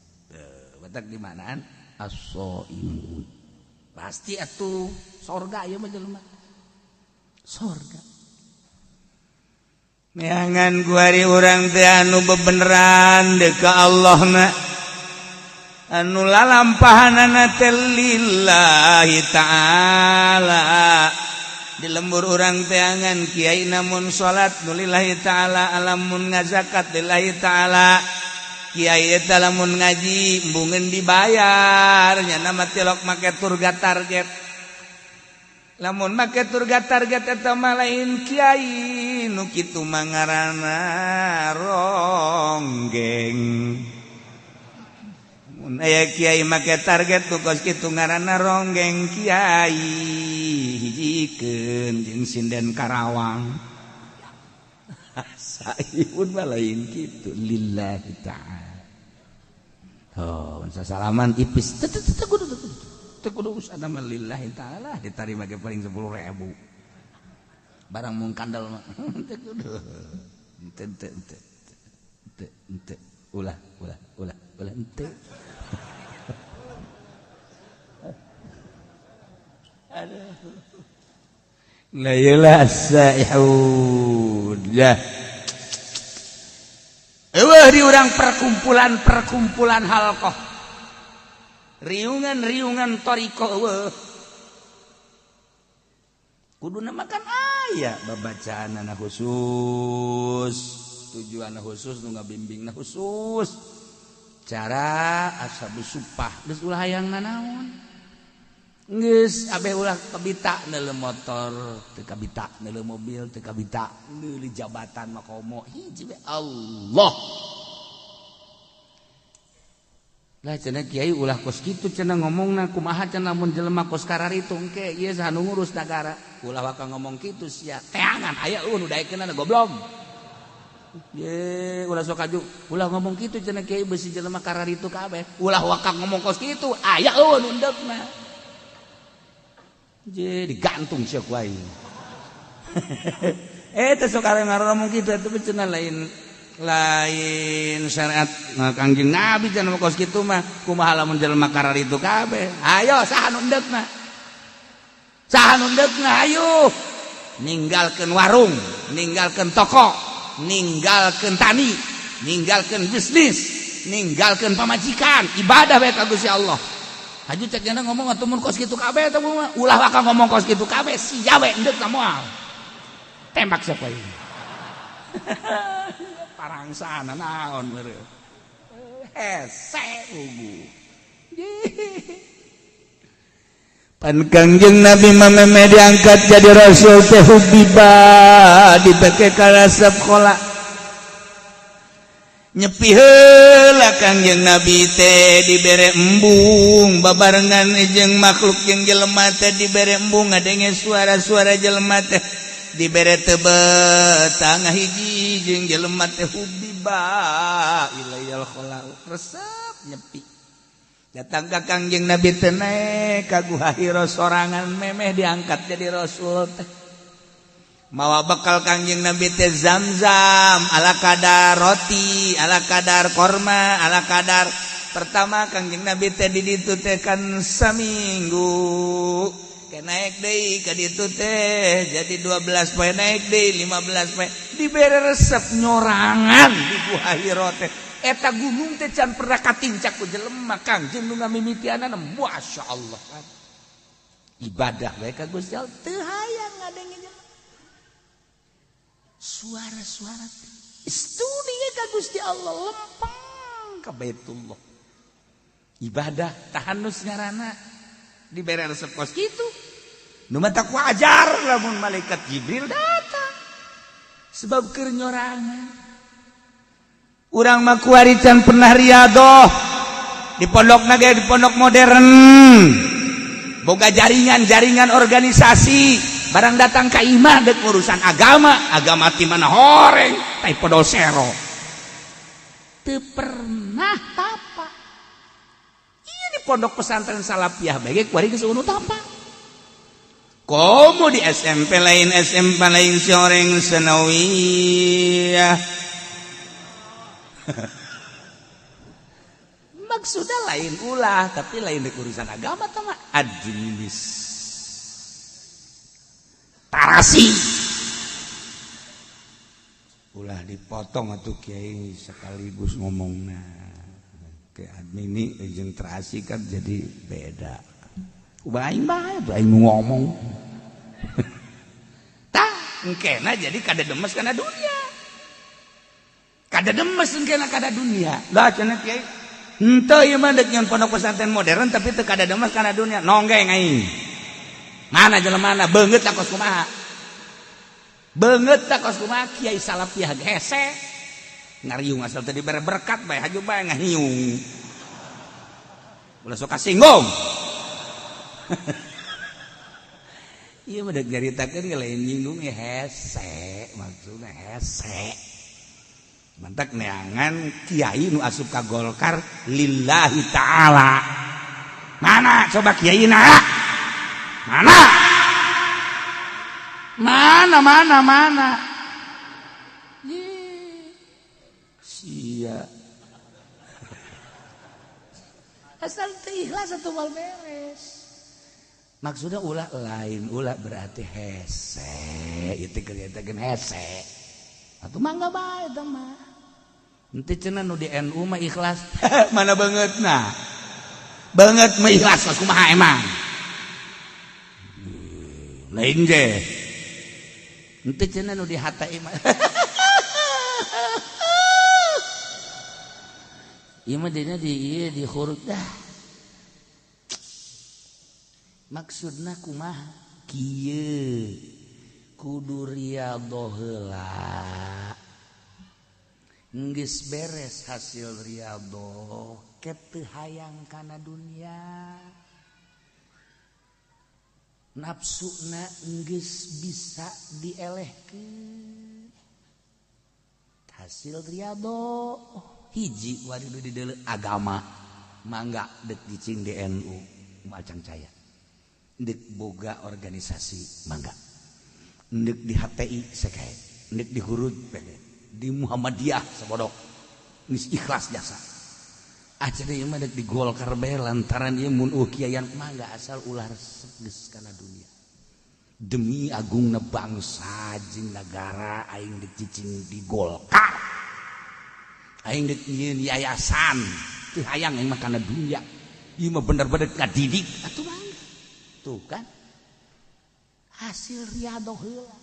Batak di manaan? As-saimun. Pasti atuh sorga ieu mah jelema. Sorga. Neangan kuari urang teh anu bebeneran deuk ka Allahna. Anu lalampahanana teh lillahi ta'ala. Di lembur urang teh angan kiai namun salat nu lillahi ta'ala, alamun ngazakat lillahi ta'ala. Kiai eta lamun ngaji embungeun dibayar nya nama tilok make turga target. Lamun make turga target eta mah lain kiai nu kitu mah ngaranna ronggeng. Mun aya kiai make target tu kos kitu ngaranna ronggeng kiai hijikeun jeung sinden Karawang. Saipun mah lain kitu lillahi ta'ala. Oh, salaman ipis teu kudu usahana mah lillahi ta'ala ditarima ge paling 10.000. Barang mung kandal mah teu kudu. Ente. Ulah ente. La ilaha sa'ihud ya. Di urang perkumpulan halqah. Riungan thariqah kuduna makan aya babacaanna khusus, tujuanna khusus nu ngabimbingna khusus. Cara ashabus supah geus ulah hayang nanaon. Geus abe ulah kabita neuleuh motor, teu kabita neuleuh mobil, teu kabita neuleuh jabatan makomo. Hiji we Allah. Lah cenah kiai ulah kos kitu cenah ngomongna kumaha cenah mun jelema kos kararitu engke ieu saha nu ngurus nagara. Ulah waka ngomong kitu sia. Teangan aya nu daekeunna goblok. Ye ulah sok aju ulah ngomong kitu cenah kiai beusi jelema kararitu kabeh. Ulah waka ngomong kos kitu aya nu endegna. Je digantung sia ku aing. Teu sok areng ngomong kitu atuh cenah lain syariat Kangjeng Nabi cenah kos kitu mah kumaha lamun jelema kararitu kabeh. Ayo saha nu endegna? Saha nu endegna ayo. Ninggalkeun warung, ninggalkeun toko, ninggalkeun tani, ninggalkeun bisnis, ninggalkeun pamajikan, ibadah bae ka Gusti Allah. Haju cek jana ngomong atuh mun kos kitu kabeh teh mah ulah waka ngomong kos kitu kabeh sia we endegna moal. Tembak siapa ini? Parangsana naon beureuh. Hese ugu. Pan Kangjeng Nabi mameme diangkat jadi rasul teh hubiba dipake ka resep kola. Nyepi heula Kangjeng Nabi teh dibere embung babarengan jeung makhluk jeung jelema teh dibere embung ngadenge suara-suara jelema teh dibere tebet tangah hiji jeung jelema teh hubiba ilayal khala resep nyepi datang ka Kangjeng Nabi teh naek ka Guha Hira sorangan memeh diangkat jadi rasul teh mawa bekal Kangjeng Nabi teh Zamzam ala kadar roti ala kadar korma ala kadar pertama Kangjeng Nabi teh di ditu teh kan saminggu naik deui ka ditu teh jadi 12 poe naik deui 15 poe dibere resep nyorangan di Guha Hira teh eta gunung teh can pernah katincak ku jelema Kangjeng nu ngamimitianana masyaallah ibadah bae ka Gusti Allah teu hayang ngadenge jelema suara-suara studi ka Gusti Allah lempeng ka Baitullah ibadah tahanus ngaranna dibere resep kos kitu nu mah tak wajar lamun malaikat Jibril datang sebab keur nyorangan urang mah kuari can pernah riadoh di pondokna ge di pondok modern boga jaringan organisasi barang datang ka imah deuk urusan agama ti mana horeng tai podol sero teu pernah tapa di pondok pesantren Salafiyah bae kuari geus unu tapa. Komo di SMP lain soreng sanawiyah. Maksudnya lain ulah tapi lain di urusan agama tah mah administrasi. Ulah dipotong atuh kiai sekaligus ngomongna. Ke admini jeung terasi kan jadi beda. Ubaing bae aing ngomong. Tah engkena jadi kada demes kana dunia. Kada demes engkena kada dunia. Lah cenah kiai. Henteu ieu mah deuk nyeun pondok pesantren modern tapi teu kada demes kana dunia. Nonggeng aing. Mana jelemana beungeut tak kos kumaha? Beungeut tak kos kumaha Kiai Salafiyah hese. Ngariung asal tadi dibere berkat bae haju bae ngahiung ulah sok kasinggung ieu mah deuk nyaritakeun ge lain nyinggung hese maksudna hese mantak neangan kiai nu asup ka Golkar lillahi taala mana coba kiaina mana sia asal teu ikhlas atuh mal beres. maksudnya ulah lain, ulah berarti hese, itu kelihatan hese. Atau mangga bae eta mah. Henteu cenah nu di NU mah ikhlas. Mana beungeutna? Beungeut mah ikhlas mah kumaha emang? Lain je. Henteu cenah nu di HTI mah. Ieu mah dina di huruf dah. Maksudna kumaha? Kieu kudu riyadhah heula. Geus beres hasil riyadhah ket teu hayang kana dunia. Nafsuna geus bisa dielehkeun. Hasil riyadhah hiji wari di deuleu agama mangga deuk dicing di NU macang caya. Ndek boga organisasi mangga, ndek di HTI sekae, ndek di Hurud di Muhammadiyah sabodok geus ikhlas jasa. Aja deui mah dek di Golkar bae lantaran ieu mun kiayan mangga asal ulah resep geus kana dunia. Demi agungna bangsa jeung nagara aing dek cicing di Golkar. Aing dek nyieun yayasan, teu hayang aing mah kana dunia. Ieu mah bener-bener ngadidik atuh mah. Tuh kan hasil riyadhah heula.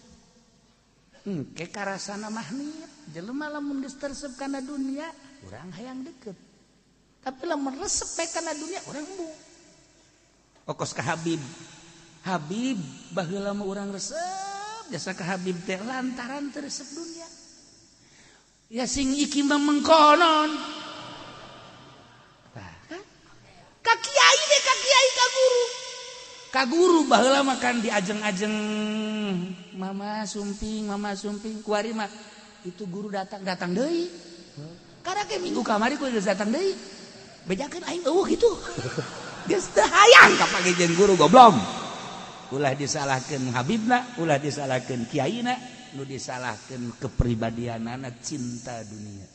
Ke karasana mah niat jelema lamun geus tersep kana dunia urang hayang deukeut. Tapi lamun resep bae kana dunia urang embung. Okos ka Habib. Habib baheula mah urang resep jasa ka Habib teh lantaran teu resep dunia. Ya sing iki mah mengkonon. Tah kan? Ka kiai deh ka kiai ka guru. Kaguru baheula makan di ajeng-ajeng mama sumping kuari mah itu guru datang deui. Karena ke minggu kamari ku geus datang deui. Bejakeun aing eueuh kitu. Geus teu hayang ka pagejeun guru goblok. Ulah disalahkeun Habibna, ulah disalahkeun kiaina, nu disalahkeun kepribadianana cinta dunia.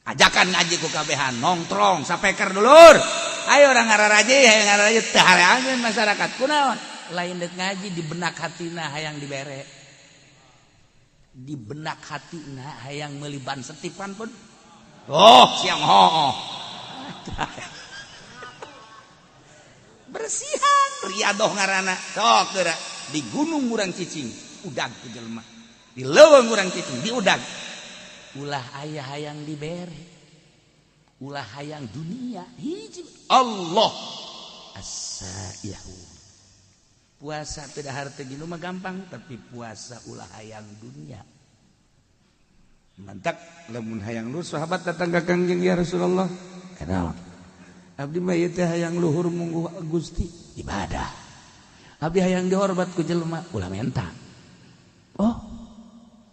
Ajakan ngaji ku kabehan nongkrong sapeker dulur. Ayo orang ngararaji, hayang ngararaji teu hareangeun masyarakat kunaon? Lain deuk ngaji di benak hatina hayang dibere. Di benak hatina hayang meuli ban setipan pun. Oh, siang hooh. Bersihan riyadhah ngaranna. Sok geura di gunung urang cicing, udag ku jelema. Di leuweung urang cicing, di udag. Ulah aya hayang dibere. Ulah hayang dunia hiji Allah as-saihu. Puasa teu dahar teu ginu mah gampang, tapi puasa ulah hayang dunia. Mantak lamun hayang lu sahabat datang ka Kangjeng ya Rasulullah. Kenal. Abdi mah ieu teh hayang luhur mungguh Gusti ibadah. Abdi hayang dihormat ku jelema, ulah menta. Oh,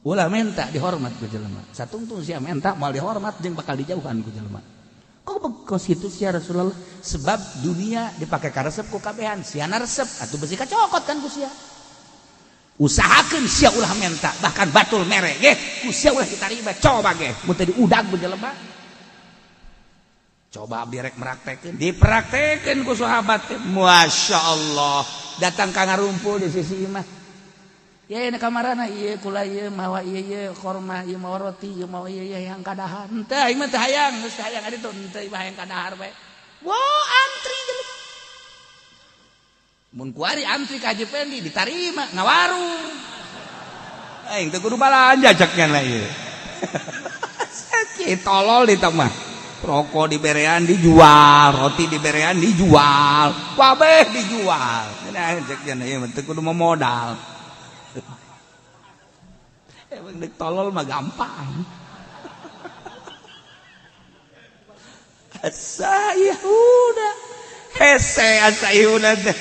ulah menta dihormat ku jelema. Satungtung sia menta moal dihormat jeung bakal dijauhan ku jelema. Kok kitu sia Rasulullah? Sebab dunia dipake ka resep ku kabehan, siana resep atuh besi kacokot kan ku sia. Usahakeun sia ulah menta, bahkan batul mere ge, ku sia ulah ditarima coba ge, mun teh diudag jelema. Coba abdi rek meraktekeun, dipraktekeun ku sahabat teh. Masyaallah, datang ka ngarumpul di sisi imah. Ya ini kamarana ieu kula ieu mawa ieu korma ieu mawa roti ieu mawa ieu hayang kadahar. Henteu aing mah teu hayang, geus hayang ari tuh henteu hayang kadahar bae. Wow, antri jelema. Mun kuari antri ka Haji Pendi ditarima ngawarung. Aing teu kudu balanja ceknya lah ieu. Sakit tolol di mah. Rokok diberean dijual, roti diberean dijual, kabeh dijual. Nah ceknya ieu teu kudu modal. Emang dek tolol mah gampang. Asayuda hese asayuda teh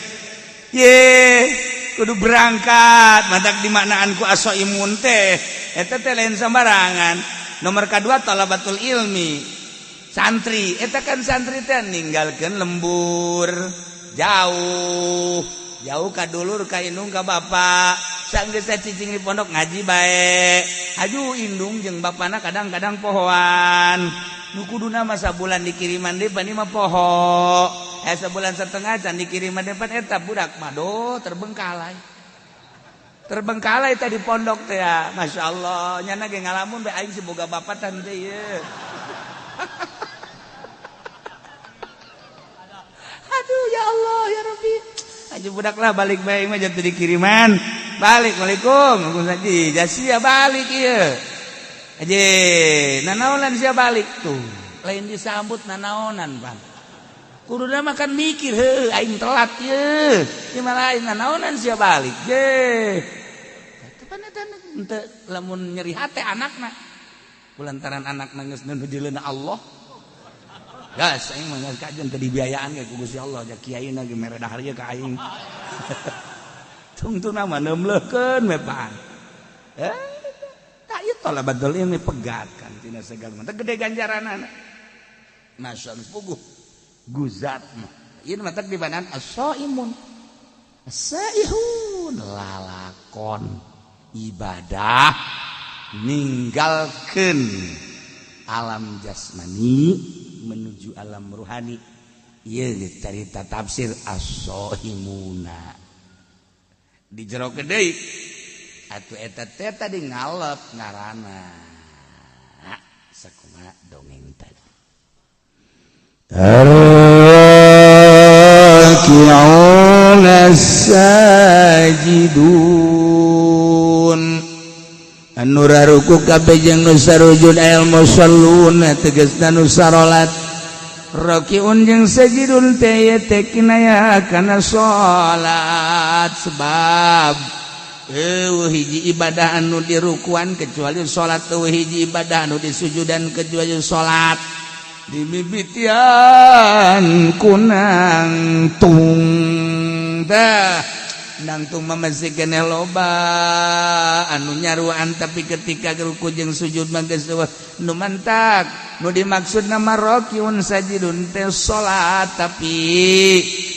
ye kudu berangkat matak di manaan ku aso imun teh eta teh lain sembarangan. Nomor kedua talabatul ilmi santri eta kan santri teh ninggalkeun lembur jauh ka dulur ka indung ka bapak. Sanggeus cicing di pondok ngaji bae. Haju indung jeung bapana kadang-kadang pohoan. nu kuduna masa bulan dikiriman depan mah poho sebulan setengah can dikiriman depan eta budak mado terbengkalai tadi pondok teh ya Masya Allah nyana ge ngalamun be aing siboga bapatan teh ye aduh ya Allah ya Rabbi aja budak lah balik bae mah jatuh dikiriman balik Waalaikumsalam Gus Haji jasia balik ieu aja nanaonan sia balik tuh lain disambut nanaonan Bang kuduna makan mikir heuh aing telat ye gimana lain nanaonan sia balik ye tepan eta henteu lamun nyeri hate anakna kulantaran anakna geus nujuleuna Allah gas aing mah kajen teu dibiayaan ge ku Gusti Allah ja kiaina ge mere dahar ka aing tungtuna mah neumleukeun we Pak tak ieu tola badal ini pegat kan tina segala mah gede ganjaranana masya Allah puguh guzat mah ieu mah teh dibandang as-shaimun as-saihun lalakon ibadah ninggalkeun alam jasmani menuju alam ruhani ieu carita tafsir as-shaimuna dijerokeun deui atuh eta teh tadi ngalep ngaranna sakumaha dongeng tadi raki'una sajidun anu raruku kabeh jeung nu sarujud al musalluna tegasna nu sarolat raki'un jeung sajidun teh teh kinaya kana salat sebab hiji ibadah anu dirukuan kecuali salat hiji ibadah anu disujudan kecuali salat dimimitian kunang tung dah nangtung masih kene loba anu nyaruan tapi ketika ruku jeung sujud mah geus nu mantak nu dimaksud nama rakiun sajidun teh salat tapi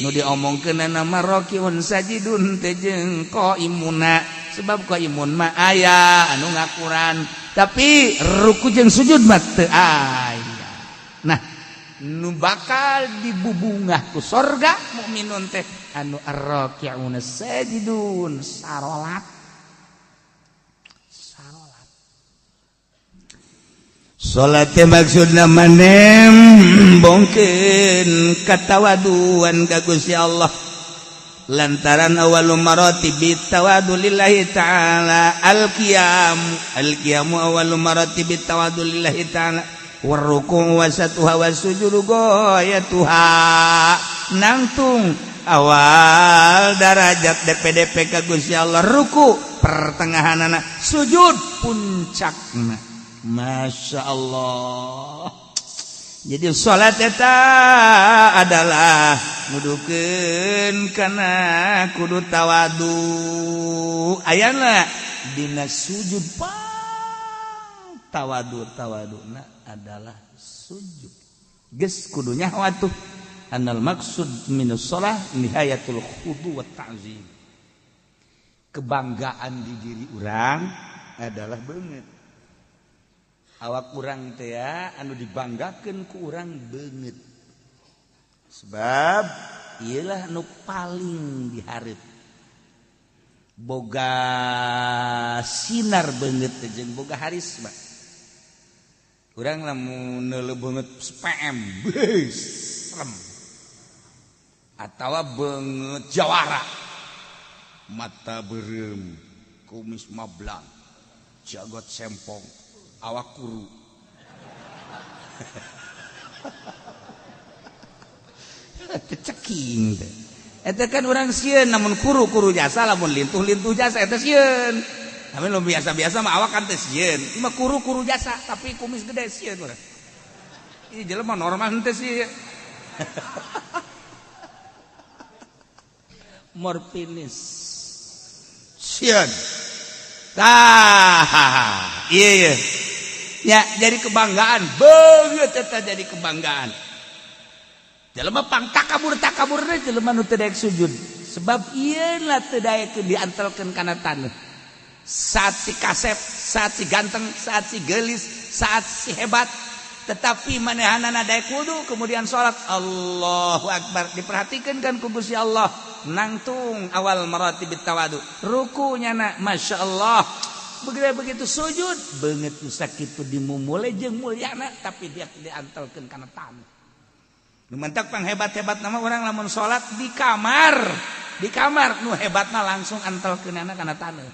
nu diomongkeun nama rakiun sajidun teh jeung qaimuna sebab qaimun mah aya anu ngakuran tapi ruku jeung sujud mah teu aya nah nu bakal dibubungah ku sorga mukminun teh anu ar-raki'una sajidun sarolat salat teh maksudna manem bongkeun katawaduan ka Gusti Allah lantaran awalul maratibi tawadu lillahi ta'ala al-qiyam awalul maratibi tawadu lillahi ta'ala warruku wasatuha wasujudu goyatuha nangtung awal darajat DPDP ka Gusti Allah ruku pertengahanana sujud puncakna Masya Allah jadi salat eta adalah nudukeun kana kudu tawadu ayana dina sujud tawaduna adalah sujud geus kudunya watuh anal maksud minus shalah nihayatul khudu wa ta'zim kebanggaan di diri urang adalah beungeut awak urang teh ya anu dibanggakeun ku urang beungeut sebab ieulah nu paling dihareup boga sinar beungeut teh jeung boga harisma urang lamun neuleuh beungeut spm serem atawa beungeut jawara mata beureum kumis mablang jagot sempong awak kuru ceking teh eta kan urang sieun namun kuru jasa lamun lintuh jasa eta sieun namun lu biasa mah awak kan teh sieun ieu mah kuru jasa tapi kumis gede sieun urang ieu jelema normal henteu sih morfinis sieun tah iya ya jadi kebanggaan beungeut eta jadi kebanggaan jelema pang takabur teh jelema nu teu daek sujud sebab ieu lah teu daek diantelkeun kana taneuh saat si kasep saat si ganteng saat si geulis saat si hebat tetapi manehanana daek wudu kemudian salat Allahu akbar diperhatikan kan ku Gusti Allah nangtung awal maratibit tawadu rukunya na masyaallah begitu sujud beungeut sakitu dimumule jeung mulyana tapi dia diantelkeun kana tanah nu mentak panghebat-hebat nama urang lamun salat di kamar nu hebatna langsung antelkeunana kana tanah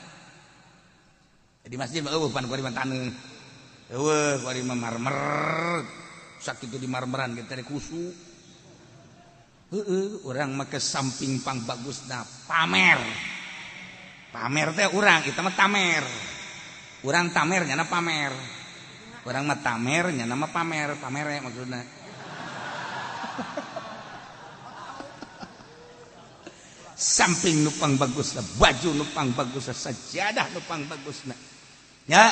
di masjid eueuh pan kuari taneuh eueuh kuari marmer sakitu di marmeran kita teh kusu urang make samping pang bagusna pamer teh urang kita mah tamer urang tamer nyana pamer urang mah tamer nyana mah pamer maksudna samping nu pang bagusna baju nu pang bagusna sajadah nu pang bagusna nya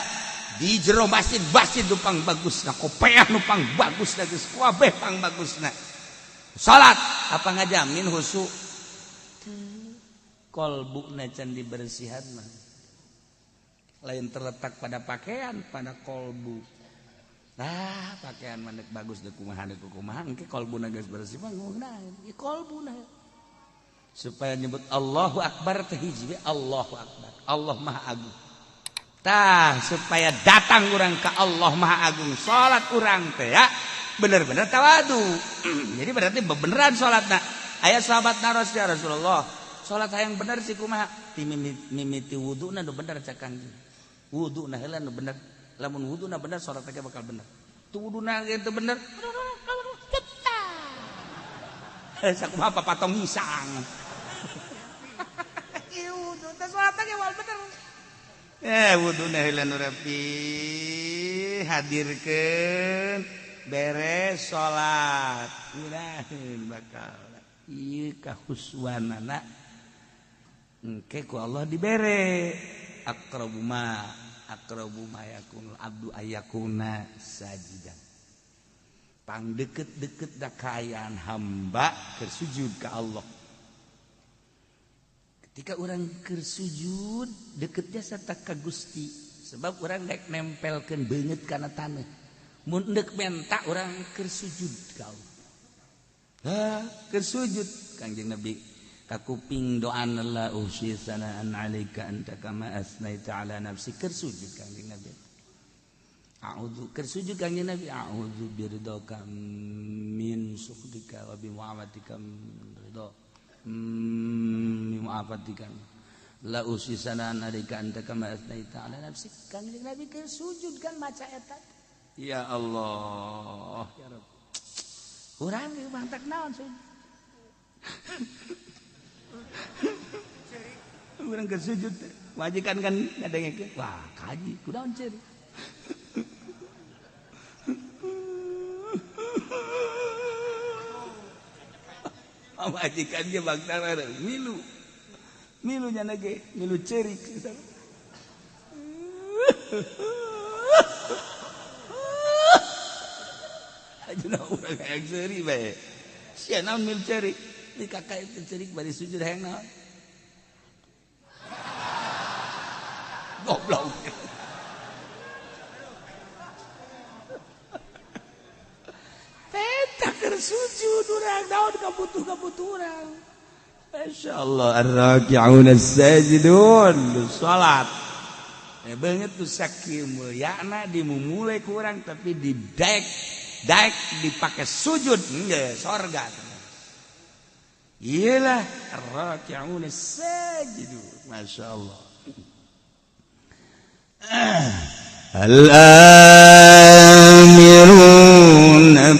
di jero masjid nu pang bagusna kopeah nu pang bagusna geus kabeh pang bagusna salat apa ngajamin husu kolbuna can dibersihan mah lain terletak pada pakaian pada kolbu pakaian mandek bagus dek kumaha engke kolbuna geus bersih mah ngunaheun ieu kolbuna supaya nyebut Allahu akbar teh hiji Allahu akbar Allah maha agung supaya datang urang ka Allah maha agung salat urang teh ya bener-bener tawadu jadi berarti beneran salatna aya sahabatna Rasulullah salat hayang bener sih kumaha ti mimiti wuduna nu bener cak Kang wuduna heula nu bener lamun wuduna bener salat teh bakal bener tu wuduna ge teu bener sakumaha papatong hisang ieu wudu teh salat teh wal bener wuduna heula nu rapi hadirkeun beres salat mudahan bakal ieu kahuswanana engke ku Allah dibere aqrabu ma yakunul abdu ayakuna sajidan pang deket-deket da kaayaan hamba keur sujud ka Allah ketika urang keur sujud deketnya sarta ka Gusti sebab urang daek nempelkeun beungeut kana taneuh mun deuk menta urang keur sujud ka Allah keur sujud Kangjeng Nabi kakuping doan la usi sanaan alaika anta kama asnaita ala nafsi keur sujud Kangjeng Nabi a'udzu keur sujud Kangjeng Nabi a'udzu biridaka min sukhtika wa bi mu'afatika ridha min mu'afatika la usi sanaan alaika anta kama asnaita ala nafsi Kangjeng Nabi keur sujud kan maca eta ya Allah ya Rabb urang ieu mantak naon sujud urang keur sujud majikan kan ngadengekeun wah kaji kunaon ceuri majikan ge baktara milu nya ge milu ceurik ajeuna urang hayang ceuri bae sia naon milu ceurik di kakak itu cerik bari sujud hayang naon goblok teta keur sujud urang naon kabutuh urang masyaallah ar-raki'un as-sajidun salat beungeut tu sakieu mulyana dimumule ku urang tapi daek dipake sujud geus sorga iyalah ar-raki'un as-sajidun masyaallah al-amiruna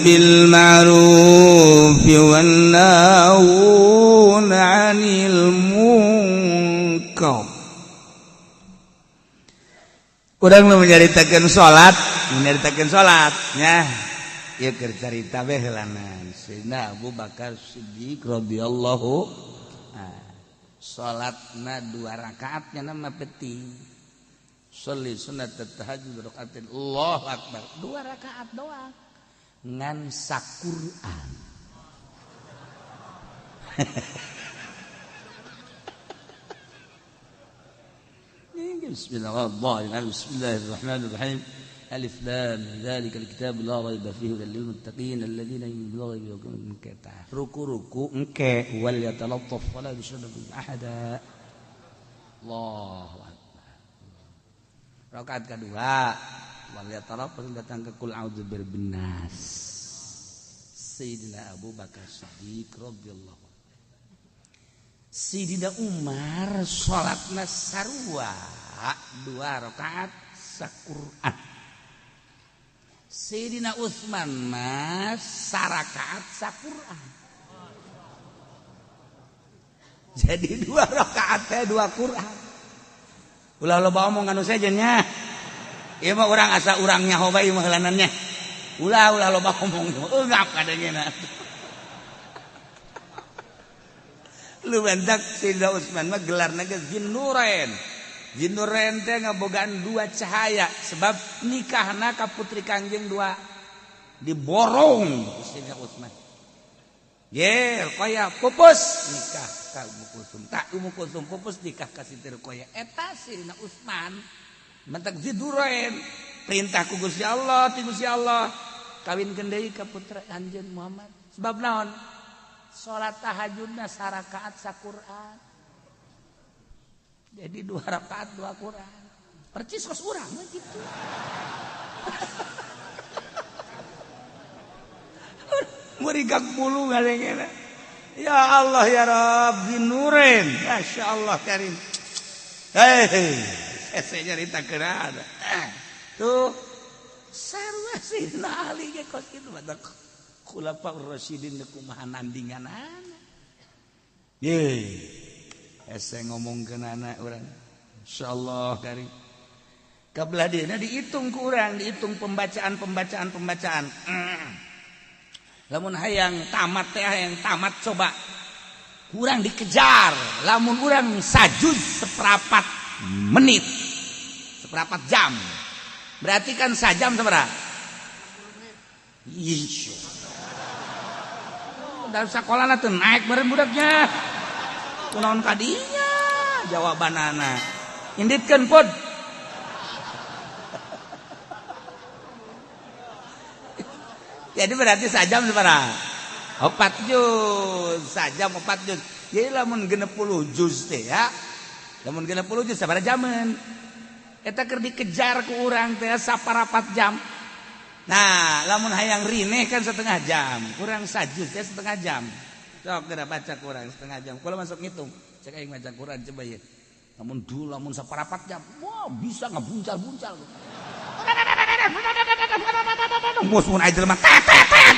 bil ma'ruf wan nahuna 'anil munkar urang nu nyaritakeun salat nya ieu keur carita bae heulanan Sayyidina Abu Bakar Siddiq radhiyallahu salatna 2 rakaat nya nama penting sholli sunat tahajud rakaatin Allahu akbar 2 rakaat doang ngan saquran Bismillahirrahmanirrahim Alif lam dzalikal kitabu la raiba fihi hudal lil muttaqin alladziina yu'minuna bil ghaibi. Ruku engke wal yatalattaf wala yushriku ahada. Allahu akbar. Rakaat kedua wal yatalattaf datang ke qul a'udzu birabbin nas. Sayyidina Abu Bakar Siddiq radhiyallahu anhu. Sayyidina Umar salatna sarua 2 rakaat saquran. Sayyidina Utsman mas sarakaat saquran. Jadi 2 rakaat teh 2 Quran. Ulah loba omong anu sajenya. Ieu mah urang asa urang nyaho bae mah heulanannya. Ulah loba omong eungap kadengena. Lu bentak Sayyidina Utsman mah gelarna ge Zinnurain. Zinnurain teh ngabogaan 2 cahaya sebab nikahna ka putri Kangjeng 2 diborong Sayyidina Utsman. Ye, Ruqayyah pupus nikah ka Ummu Kulsum. Tak Ummu Kulsum pupus nikah ka Siti Ruqayyah. Eta Sayyidina Utsman mentak Zinnurain perintah ku Gusti Allah, ti Gusti Allah kawinkeun deui ka putra Anjeun Muhammad. Sebab naon? Salat tahajudna sarakaat saquran. Jadi 2 rakaat 2 Quran. Percis kos urang mah gitu. Murigak bulu ngalengena. Ya Allah ya Rabb Zinnurain. Masyaallah karim. Hei, saya cerita kerana. Tuh sarua Sayyidina Ali ge kos kitu badak Khulafaur Rasyidin kumaha nandinganana. Ye. Ese ngomongkeun anak urang. Insyaallah karim. Kabelah dieuna dihitung ku urang, dihitung pembacaan. Lamun hayang tamat teh hayang tamat coba. Urang dikejar, lamun urang sajuz seperempat menit. Seperempat jam. Berarti kan sajam sabaraha? Insyaallah. Dari sekolahna teu naik bareng budaknya. Kunaon kadinya jawabanana. Inditkeun pod. Jadi berarti sajam sabaraha? 4 juz. Sajam 4 juz. Jadi lamun 60 juz teh ya. Lamun 60 juz sabaraha jaman? Eta keur dikejar ku urang teh saparapat jam. Nah, lamun hayang rineh kan setengah jam. Kurang sajuz teh setengah jam. Sok geura baca Quran setengah jam. Kalau masuk ngitung, cek aing baca Quran coba ya. Lamun saparapat jam, wah bisa ngabuncal-buncal. Mus mun aya jelema tetet.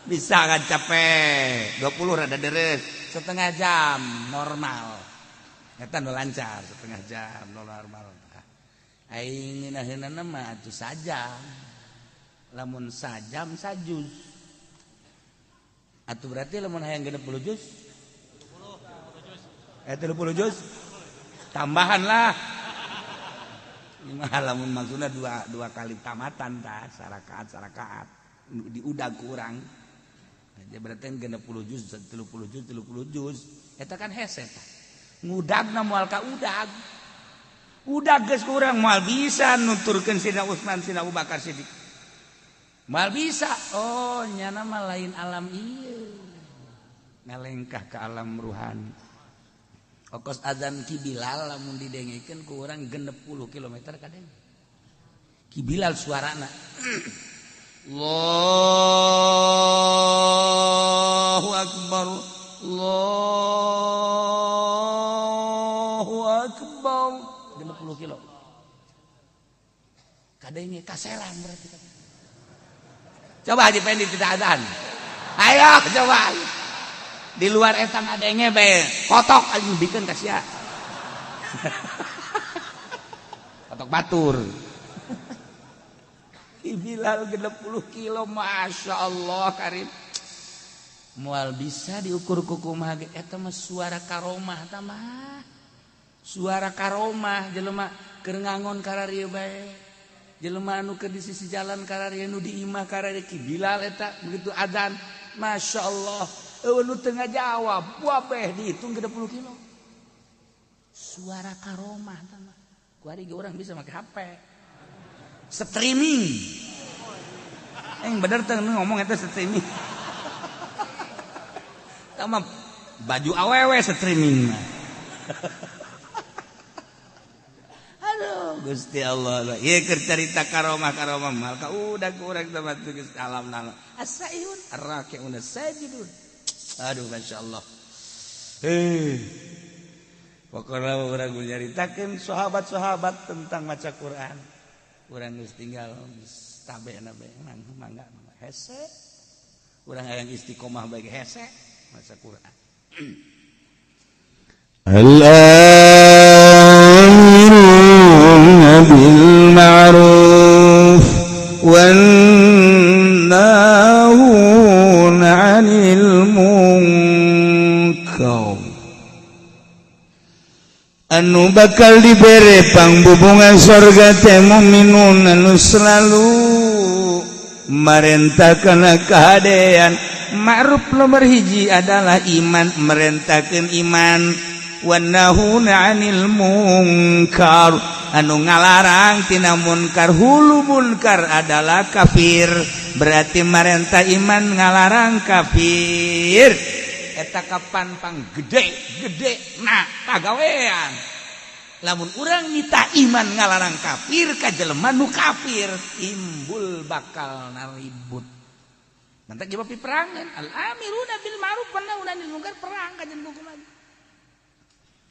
Bisa kan capek. 20 rada deres, setengah jam normal. Eta nu lancar setengah jam normal. Aing ngeunaheunana mah atuh sajam. Lamun sajam sajuz. Atuh berarti lamun hayang 60 juz 30 juz tambahan lah. Lamun maksudna dua kali tamatan tah sarakaat diudag kurang. Jadi berarti 60 juz 30 juz eta kan hese tah. Ngudagna moal ka udag. Udag geus kurang moal bisa nuturkeun Sayyidina Utsman Sayyidina Abu Bakar Siddiq. Mal bisa, oh nyana mah lain alam ieu. Ngalengkah ke alam ruhani. Okos azan Ki Bilal lamun didengikeun ku urang 60 km kadeng. Ki Bilal suarana. Allahu akbar. Allahu akbar. 60 kilo. Kadenge kaserang berarti kadang. Coba Haji Pendi tidak azan. Ayo coba. Di luar eta ngadenge bae kotok aja bikin ka sia. Kotok batur. Ki Bilal 60 kilo Masya Allah karim. Moal bisa diukur kukumaha ge eta mah suara karomah tah mah. Suara karomah jelema keur ngangon kararieu bae. Jelema anu keur di sisi jalan kararieu nu di imah kararieu Ki Bilal eta begitu adzan Masya Allah. Nu tengah jawab, wabeh dihitung 30 kilo. Suara karomah tama. Kuari ge urang bisa make HP. Streaming. Bener teh ngomong eta streaming. Tama baju awewe streaming. Aduh, Gusti Allah. Ieu keur carita karomah mal ka udah urang teh mah geus alamna. As-saihun ar-raki'un as-sajidun. Aduh, masyaallah. Pokoknya orang nyaritakeun sahabat-sahabat tentang maca Quran. Urang geus tinggal tabena bae mangga hese. Urang hayang istiqomah bae hese maca Quran. Al-amiruna bil ma'ruf wan nahuna 'anil munkar. Anu bakal dibere pangbubungan surga teh mukminun anu selalu merentahkeun kahadean. Ma'ruf nomor hiji adalah iman, merentahkeun iman. Wan nahuna 'anil munkar, anu ngalarang tina munkar. Hulu munkar adalah kafir, berarti merentah iman ngalarang kafir. Eta kapan pang gede nah pagawean. Lamun urang nita iman ngalarang kafir ka jelema nu kafir, timbul bakal naribut. Nanti jawab perangan. Al-amiruna bil ma'ruf wan nahuna 'anil munkar, perang ka jeung kumaha.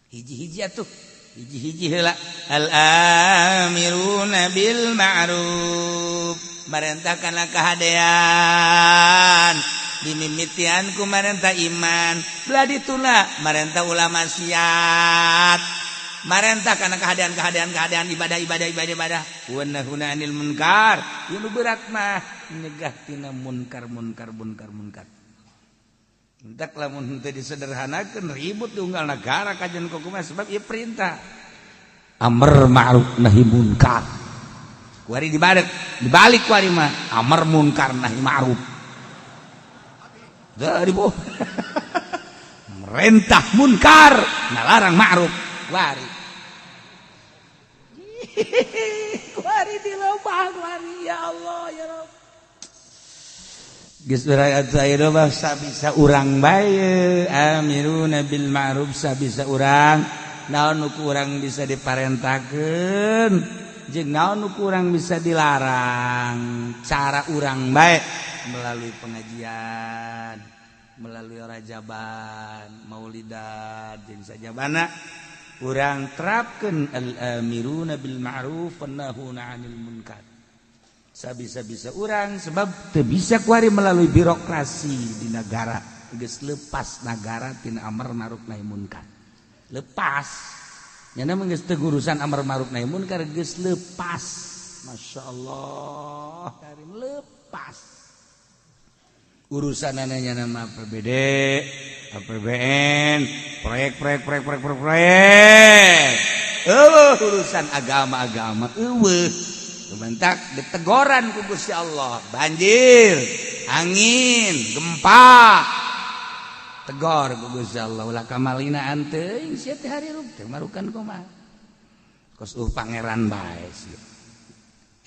Hiji-hiji atuh. Hiji-hiji heula. Al-amiruna bil ma'ruf, merentahkanlah kahadean. Dimimitian ku marentah iman, belah dituna marentah ulama maksiat, marentah karena keadaan ibadah. Wa nahuna 'anil munkar, nu berat mah nyegah tina munkar. Entak lamun teu disederhanakeun ribut diunggal negara kajen kumaha sebab ieu perintah amr ma'ruf nahi munkar. Kuari dibalik kuari mah amr munkar nahi ma'ruf. Dari boh, merentah munkar, nalarang ma'ruf, wari. Wari di lobang, wari ya Allah ya Rabb. Geus urang atuh mah sabisa urang bae, amiruna bil ma'ruf sabisa urang, naon nu urang bisa diparentakeun, jeung naon nu urang bisa dilarang. Cara urang bae melalui pengajian, melalui rajaban, maulidan, jeung sajabana urang terapkeun al-amiruna bil ma'ruf wan nahuna 'anil munkar. Sabisa-bisa urang sebab teu bisa kuari melalui birokrasi di negara, geus leupas negara tina amar ma'ruf nahi munkar. Lepas. Nya mah geus teu urusan amar ma'ruf nahi munkar, geus leupas. Masyaallah, karim lepas. Urusan ananya nama APBD, APBN, proyek. Urusan agama. Bentak ditegoran ku Gusti Allah, banjir, angin, gempa. Tegor ku Gusti Allah, ulah kamalina anteuing sia teh hari rup teh marukan kumaha. Kos pangeran bae sia.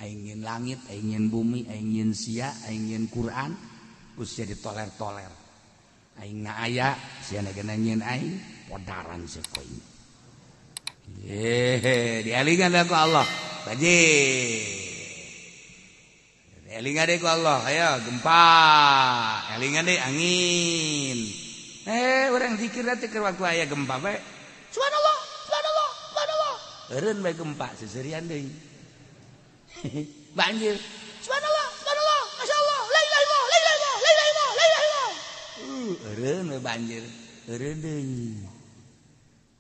Aingin langit, aingin bumi, aingin sia, aingin Quran. Usia ditoler-toler. Aing na aya, sia na nyeun aing, podaran sia ku aing. Dialingan ku Allah. Banjir. Dialingan deui ku Allah, ayo gempa. Elingan deui angin. Urang zikir teh keur waktu aya gempa bae. Subhanallah. Eureun bae gempa seserian deui. Banjir. Subhanallah. Masyaallah. La ilaha illallah. Eureun we banjir. Eureun deui.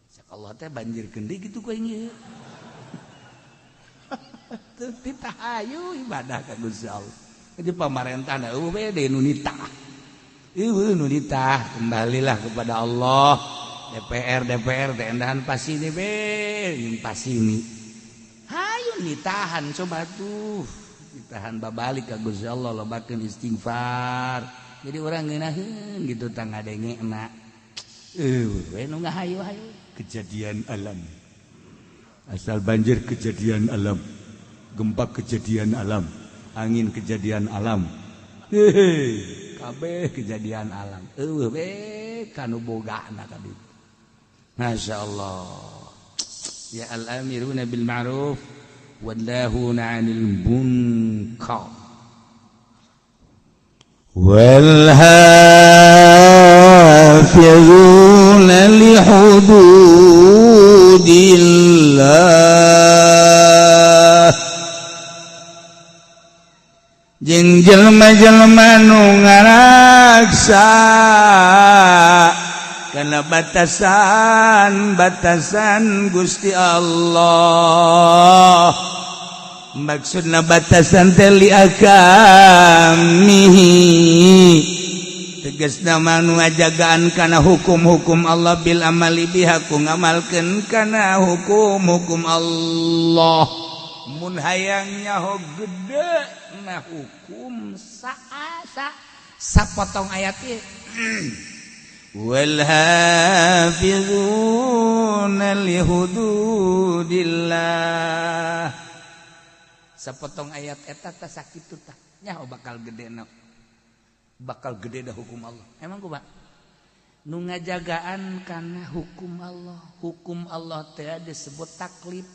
Sak Allah teh banjirkeun deui kitu ku aing ieu. Teu ditahayu ibadah ka Gusti Allah. Jadi pamarentahna eueuh we deui nu nitah. Eueuh nu nitah, kembalilah kepada Allah. DPR teh endahan pasini be, jeung pasini. Hayu nitahan coba tuh. Ditahan babalik ka Gusti Allah, lobakeun istighfar. Jadi orang ngeunaheun gitu tang ngadengena. We nu ngahayu-hayu kejadian alam. Asal banjir kejadian alam, gempa kejadian alam, angin kejadian alam. Kabeh kejadian alam. Kanu bogana ka ditu. Masyaallah. Ya al-amiruna bil ma'ruf wannahuna 'anil munkar. Wal hafizuna li hududillah. Jeung jelema-jelema nu ngaraksa kana batasan Gusti Allah. Maksudna batasan teh li akamihi, tegasna manu ngajagaan kana hukum-hukum Allah bil amali biha ku ngamalkeun kana hukum-hukum Allah. Mun hayang nyaho gede na hukum sapotong ayat ieu. Wal hafizuna li hududillah. Sapotong ayat eta teh sakitu tah nyaho bakal gedena dah hukum Allah. Emang kumaha? Nu ngajagaan kana hukum Allah. Hukum Allah teh disebut taklif.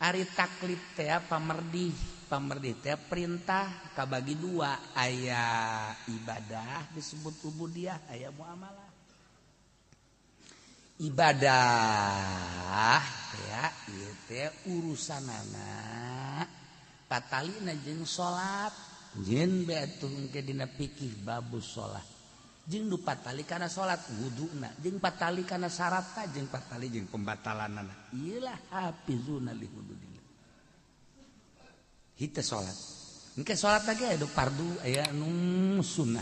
Ari taklif teh pamerdih. Pamerdih teh perintah kabagi dua, aya ibadah disebut ubudiyah, aya muamalah. Ibadah ya ieu teh urusanana patalina jeung salat, jeung beatuh engke dina fikih babus salat. Jeung nu patali kana salat wuduna, jeung patali kana syaratna, jeung patali jeung pembatalanana. Ieulah hafizuna li hududillah. Hite salat. Engke salat lagi aya fardu, aya nu sunnah,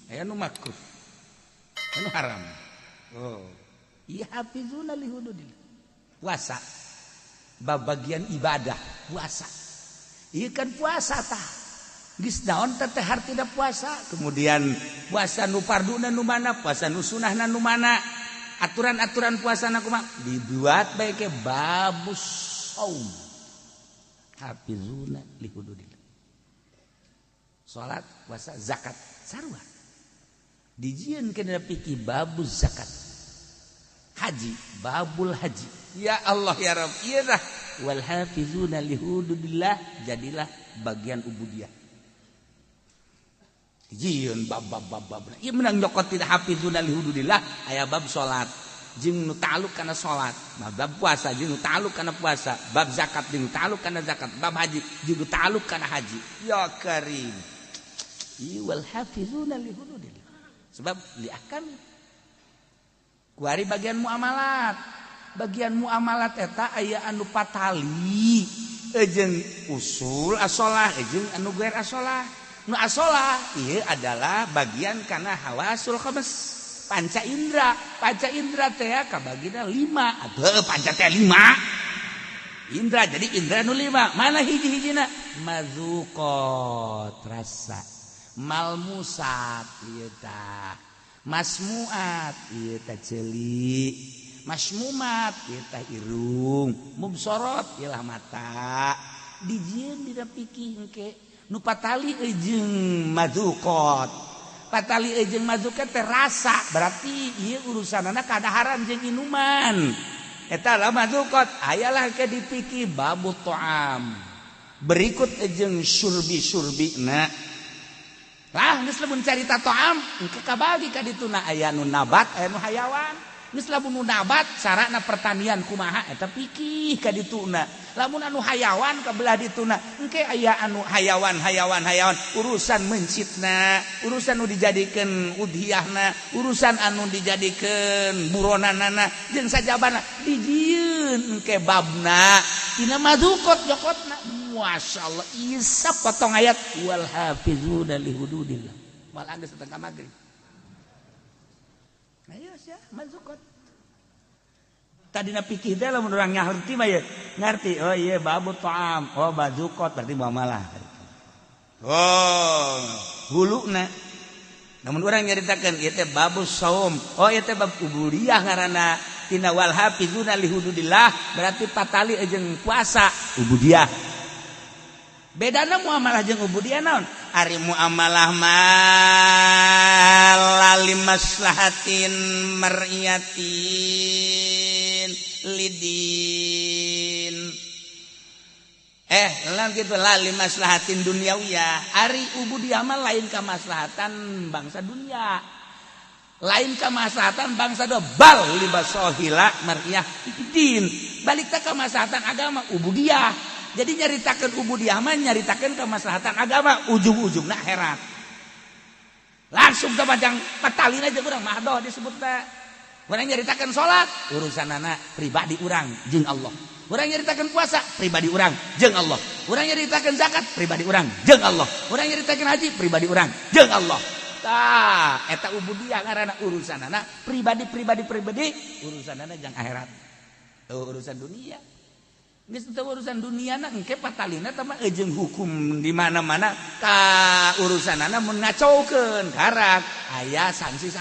aya nu makruh, anu haram. Oh. Iya hafizuna li hududillah. Puasa. Bagian ibadah puasa. Ieu kan puasa tah. Geus naon teh hartina puasa? Kemudian puasa nu farduna nu mana, puasa nu sunahna nu mana? Aturan-aturan puasana kumaha? Dibuat bae ke babus shaum. Hafizuna li hududillah. Salat, puasa, zakat, sarua. Dijieun kana fikih babus zakat. Haji, babul haji. Ya Allah ya Rabb, iyalah wal hafizuna li hududillah, jadilah bagian ubudiyah. Jieun bab. Ieu menang nyokot tidak hafizuna li hududillah aya bab salat, jeung nu ta'alluq kana salat, bab puasa jeung nu ta'alluq kana puasa, bab zakat jeung nu ta'alluq kana zakat, bab haji jeung nu ta'alluq kana haji. Ya Karim. Ieu wal hafizuna li hududillah. Sebab li ahkam kuari bagian muamalat. Bagian muamalat eta aya anu patali, jeung usul asolah, jeung anu gair asolah. Nu asolah ieu adalah bagian kana hawasul khamas, panca indra. Panca indra teh kabagina 5. Atuh panca teh 5. Indra jadi indra nu 5. Mana hiji-hijina? Mazuqat rasa, malmusat ieu tah. Masmuat ieu teh ceuli, masmumat ieu teh irung, mubsorot ieu mata. Dijieun dina fikih engke nu patali jeung madzuqat. Patali jeung madzuqat teh rasa, berarti ieu urusanana kadaharan jeung inuman. Eta lah madzuqat, ayalah ke di fikih babut ta'am. Berikut jeung surbi-surbina. Lah geus lamun carita ta'am engke kabagi ka dituna aya nu nabat aya nu hayawan. Geus lamun nu nabat sarana pertanian kumaha eta pikih ka dituna. Lamun anu hayawan kabelah dituna engke aya anu hayawan urusan mencitna, urusan nu dijadikeun udhiyahna, urusan anu dijadikeun buronanana jeung sajabana dijieun engke babna tina madzuqat jokotna. Masyaallah isa potong ayat wal hafizuna li hududillah. Mal anda setengah maghrib. Ayo sia mazukot. Tadina pikir teh lamun urang ngarti mah ya ngarti. Oh iya babu ta'am. Oh mazukot berarti muamalah. Oh huluna. Namun urang nyaritakeun ieu teh babu saum. Oh ieu teh bab ubudiyah ngaranna. tina wal hafizuna li hududillah berarti patali jeung puasa ubudiyah. Bedana muamalah jeung ubudiyah naon? Ari muamalah mah limaslahatin mar'iyatin lidin. Lain gitu lah limaslahatin duniawiyah. Ari ubudiyah mah lain ka maslahatan bangsa dunia. Lain ka maslahatan bangsa do bal libasohila mar'iyah din. Balik ka maslahatan agama ubudiyah. Jadi nyaritakeun ubudiyah mah nyaritakeun kemaslahatan agama ujung-ujungna akhirat. Langsung ka bajang patalina jeung urang mah doh disebutna. Urang nyaritakeun salat urusanana pribadi urang jeung Allah. Urang nyaritakeun puasa pribadi urang jeung Allah. Urang nyaritakeun zakat pribadi urang jeung Allah. Urang nyaritakeun haji pribadi urang jeung Allah. Tah eta ubudiyah ngaranna urusanana pribadi urusanana jeung akhirat. Tuh urusan dunia. Geus teu urusan duniana engke patalina teh mah jeung hukum di mana-mana ka urusanana mun ngacaukeun karak aya sanksi.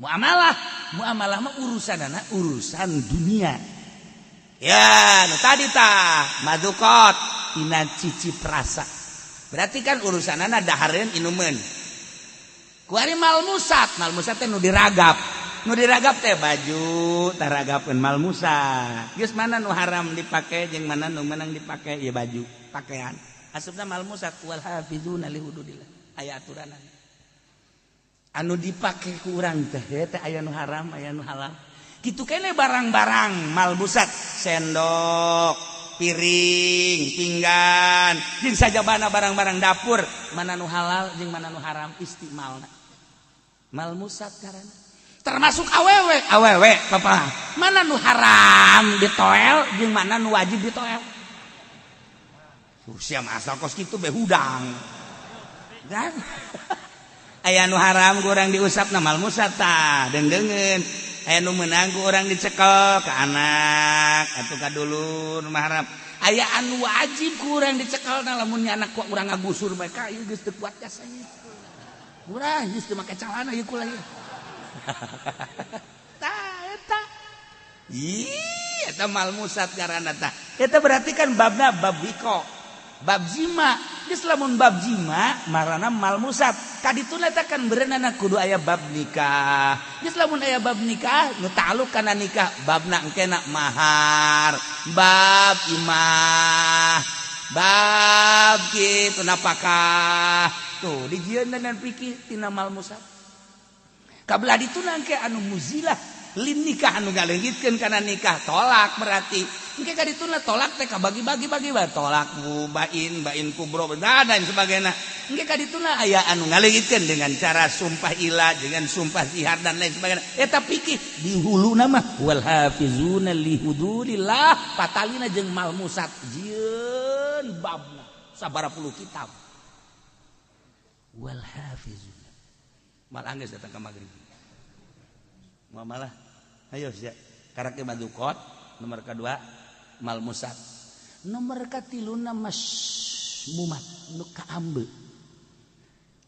Muamalah mah urusanana urusan dunia. Ya, nu tadi tah madukot tina cicip rasa. Berarti kan urusanana dahareun inumeun. Kuari malmusat teh nu diragap. Nu diragap teh baju taragapeun malmusa. Geus mana nu haram dipake jeung mana nu meunang dipake ya baju pakaian. Asupna malmusa wal hafizuna li hududillah. Aya aturanna. Anu dipake ku urang teh aya nu haram aya nu halal. Kitu keneh barang-barang malmusat sendok, piring, pinggan, jeung sajabana barang-barang dapur mana nu halal jeung mana nu haram istimalna. Malmusat karana termasuk awewe papa mana nu haram ditoel jeung mana nu wajib ditoel. Sia asal kos kitu behudang kan. Aya nu haram ku urang diusapna malmusat tah deungeun. Aya nu meunang ku urang dicekel ka anak atuh ka dulur mah haram. Aya anu wajib ku urang dicekelna lamun nya anak ku urang ngagusur bae ka ieu geus teu kuat jasanya. Urang geus teu make calana ieu kula ieu. Eta eta malmusat karana tah. Eta berarti kan babna bab wiko, bab jima. Geus lamun bab jima marana malmusat. Kadituna teh kan berenana kudu aya bab nikah. Geus lamun aya bab nikah nu ta'alluq kana nikah, babna engkena mahar, bab imah, bab kitu napakah. Tuh dijieun dan fikih tina malmusat. Kabelah dituna engke anu muzilah lin nikah anu ngaleungitkeun kana nikah tolak berarti engke ka dituna tolak teh kabagi-bagi bae tolak bain kubro dan sebagainya. Engke ka dituna aya anu ngaleungitkeun dengan cara sumpah ilah dengan sumpah zihar dan lain sebagainya. Eta pikih di huluna mah wal hafizuna li hududillah patalina jeung malmusat jieun babna sabaraha puluh kitab. Wal hafizuna mal anggeus datang ka magrib. Muamalah ayo sia karake madukot nomor kedua malmusat nomor katiluna masmumat nu kaambe.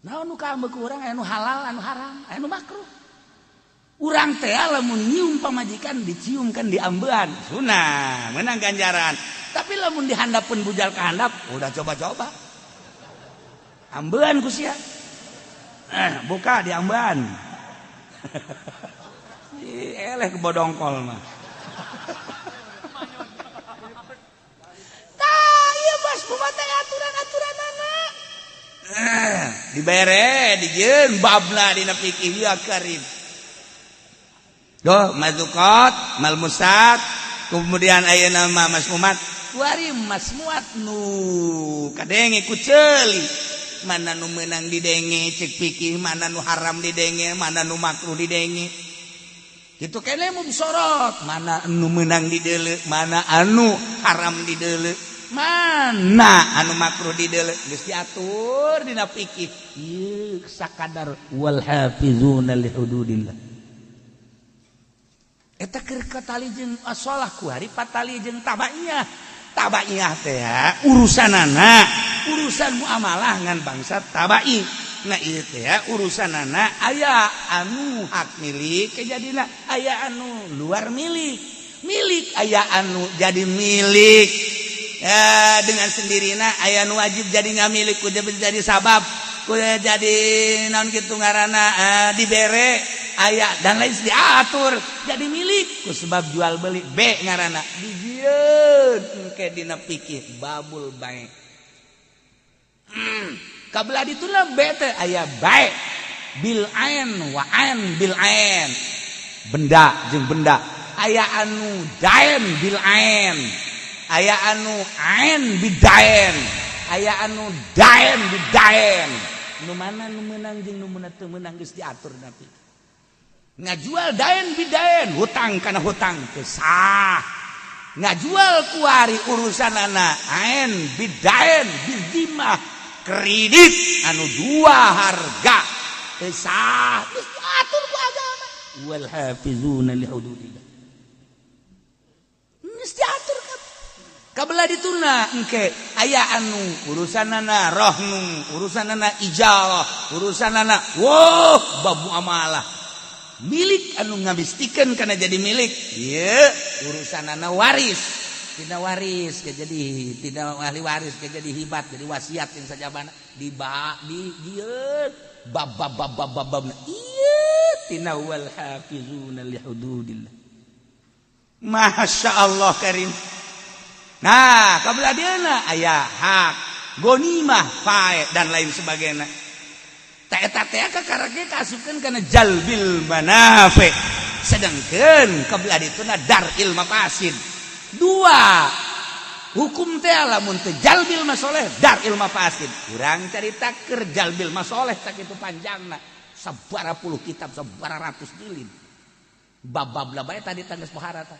Naon nu kaambe ku urang aya nu halal anu haram aya nu makruh. Urang teh lamun nyium pamajikan diciumkan di ambean sunah menang ganjaran. Tapi lamun dihandapeun bujal ka handap udah coba-coba ambean ku sia buka di ambean. Eleh kebodongkol mah. Tah ieu bos kumaha teh aturan-aturanana. Dibere dijieun babna dina fikih ya karim. Doh mazukot, malmusat, kemudian ayeuna mah masmumat. Kuari masmuat nu kadenge ku ceuli. Mana nu meunang didenge cek fikih, mana nu haram didenge, mana nu makruh didenge. Kitu keneh mumsorot, mana anu meunang dideuleu, mana anu haram dideuleu, mana anu makruh dideuleu, geus diatur dina fikih. Ieu sakadar wal hafizuna li hududillah. Eta keur katali jeung shalah kuari patali jeung tabaiyah. Tabaiyah teh urusanana, urusan muamalah ngan bangsa tabai. Nah itu ya urusan anak aya anu hak milik kejadian aya anu luar milik aya anu jadi milik ya, dengan sendirinya aya anu wajib jadi nggak milik kudu jadi sabab kudu jadi naon gitu ngaranna dibere aya dan lain diatur jadi milik ku sebab jual beli B ngaranna dijieun engke dina fikih babul bae kabelah dituna bete aya baik bil ain wa ain bil ain benda jeung benda aya anu daen bil ain aya anu ain bidaen aya anu daen bidaen nu mana nu meunang jeung nu teu meunang geus diatur napi ngajual daen bidaen hutang kana hutang teu sah ngajual kuari urusanana ain bidaen bizimah kredit anu dua harga sah geus diatur ku agama wal hafizuna li hududillah geus diatur kabelah dituna engke aya anu urusanana rohnu urusanana ijalah urusanana babu amalah milik anu ngabistikeun kana jadi milik ieu urusanana waris tidak waris jadi tidak ahli waris jadi hibat jadi wasiat yang saja mana di bab iya tina wal hafizuna li hududillah masya Allah karim nah kabelah dieuna aya hak gonimah fae dan lain sebagainya ta eta teh kakarage kasupkeun kana jalbil manafi sedangkeun kabelah dituna daril mafasid dua hukum teh lamun teh jalbil masoleh daril mafasid urang carita keur jalbil masoleh sakitu panjangna sabaraha puluh kitab sabaraha ratus jilid bab-bab bae tadi tangges pohara tah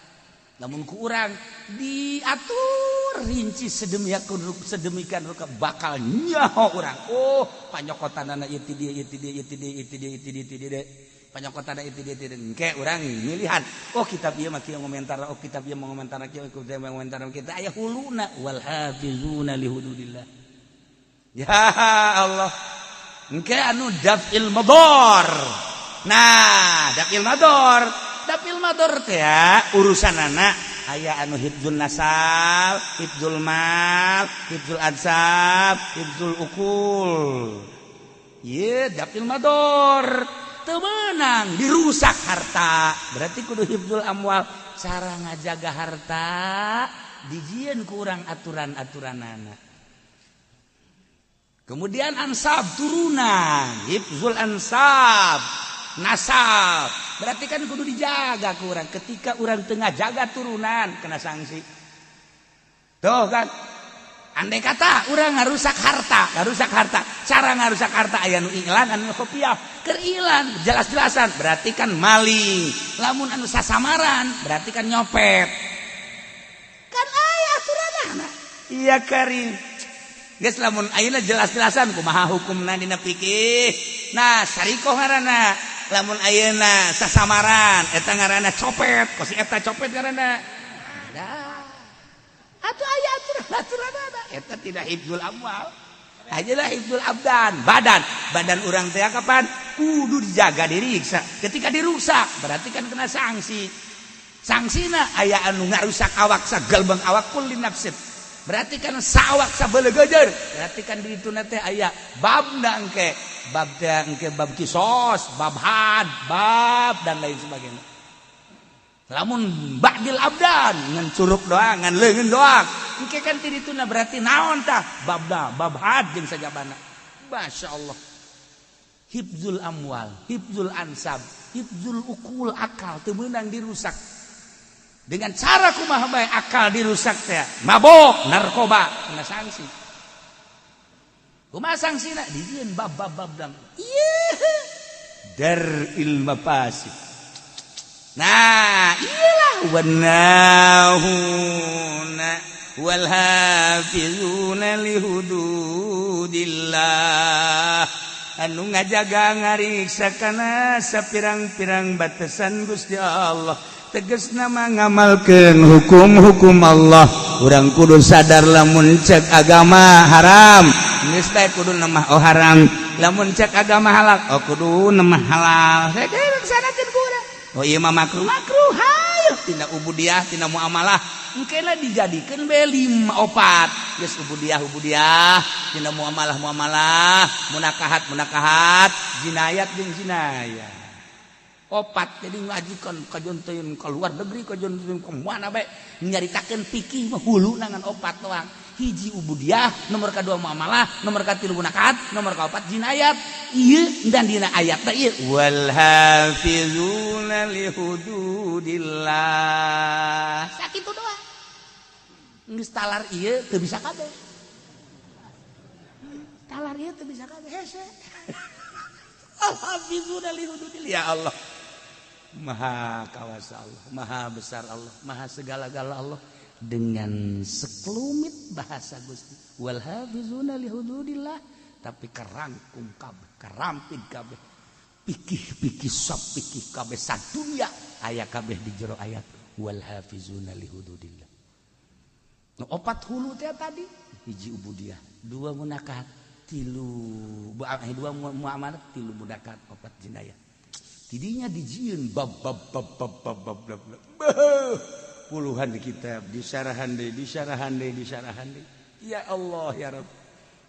lamun ku urang diatur rinci sedemikian rupa bakal nyaho urang panyokotanana ieu ti dia panyokotan itu dia engke urang milihan kitab ieu mah kieu ngomentar kitab ieu ngomentar kieu ngomentar kita aya huluna wal hafizuna li hududillah ya Allah engke anu daf'il madar nah daf'il madar teh ya urusanana aya anu hifdzul nasal hifdzul mal hifdzul ansab hifdzul ukul ieu daf'il madar temenang dirusak harta berarti kudu hifdzul amwal cara ngajaga harta dijieun kurang aturan-aturanana kemudian ansab turunan hifdzul ansab nasab berarti kan kudu dijaga kurang ketika urang tengah jaga turunan kena sanksi tuh kan andai kata urang ngarusak harta cara ngarusak harta aya nu iklan anu kopiah keur iklan jelas-jelasan berarti kan maling lamun anu sasamaran berarti kan nyopet kan aya aturanana iya karim geus lamun ayeuna jelas-jelasan kumaha hukumna dina fikih nah sarikoh ngaranna lamun ayeuna sasamaran eta ngaranna copet kosi eta copet ngaranna atuh aya aturan-aturanana eta tidak hifdzul amwal ajalah hifdzul abdan badan urang teh kapan kudu dijaga diriksa ketika dirusak berarti kan kena sangsina aya anu ngarusak awak sagalbang awak kulli nafsin berarti kan sawak sabeuleugeujeun berarti kan di dituna teh aya babna engke bab teh engke bab kisos bab had bab dan lain sebagainya lamun ba'dil abdan ngan curug doang ngan leungeun doang engke kan ti dituna berarti naon tah babna bab had jeung sajabana masyaallah hifdzul amwal hifdzul ansab hifdzul ukul akal teu meunang dirusak dengan cara kumaha bae akal dirusak teh mabok narkoba kena sanksi kumaha sangsina dijieun bab-bab dang ieu daril mafasid nah iyalah wanahuna wal hafizuna li hududillah anu ngajaga ngariksa kana sapirang-pirang batasan Gusti Allah tegas nama ngamalkeun hukum-hukum Allah urang kudu sadar lamun cek agama haram geus bae kudu nemah haram lamun cek agama halal kudu nemah halal sanakeun ku urang ieu mah makruh hayu tina ubudiyah tina muamalah engkena dijadikeun bae 5 4 geus ubudiyah tina muamalah munakahat jinayat jeung jinayah 4 jadi ngajikeun kajonteun ka luar negeri kajonteun ka mana bae nyaritakeun fikih mah hulu nangan 4 doang hiji ubudiyah nomor kedua muamalah nomor katilu munakahat nomor kaopat jinayat ieu dan dina ayat teh ieu wal hafizuna li hududillah sakitu doang geus talar ieu teu bisa kabeh hese al hafizuna li hududillah ya Allah maha kawasa Allah maha besar Allah maha segala-gala Allah dengan sekelumit bahasa Gusti wal hafizuna li hududillah tapi kerangkum kabeh karampid kabeh pikih sab pikih kabeh sadunya aya kabeh di jero ayat wal hafizuna li hududillah nu 4 hulu teh tadi hiji ubudiyah 2 munakahat 3 muamalah 3 munakahat 4 jinayah tidinya dijieun bab puluhan di kitab disyarahan deui ya Allah ya Rabb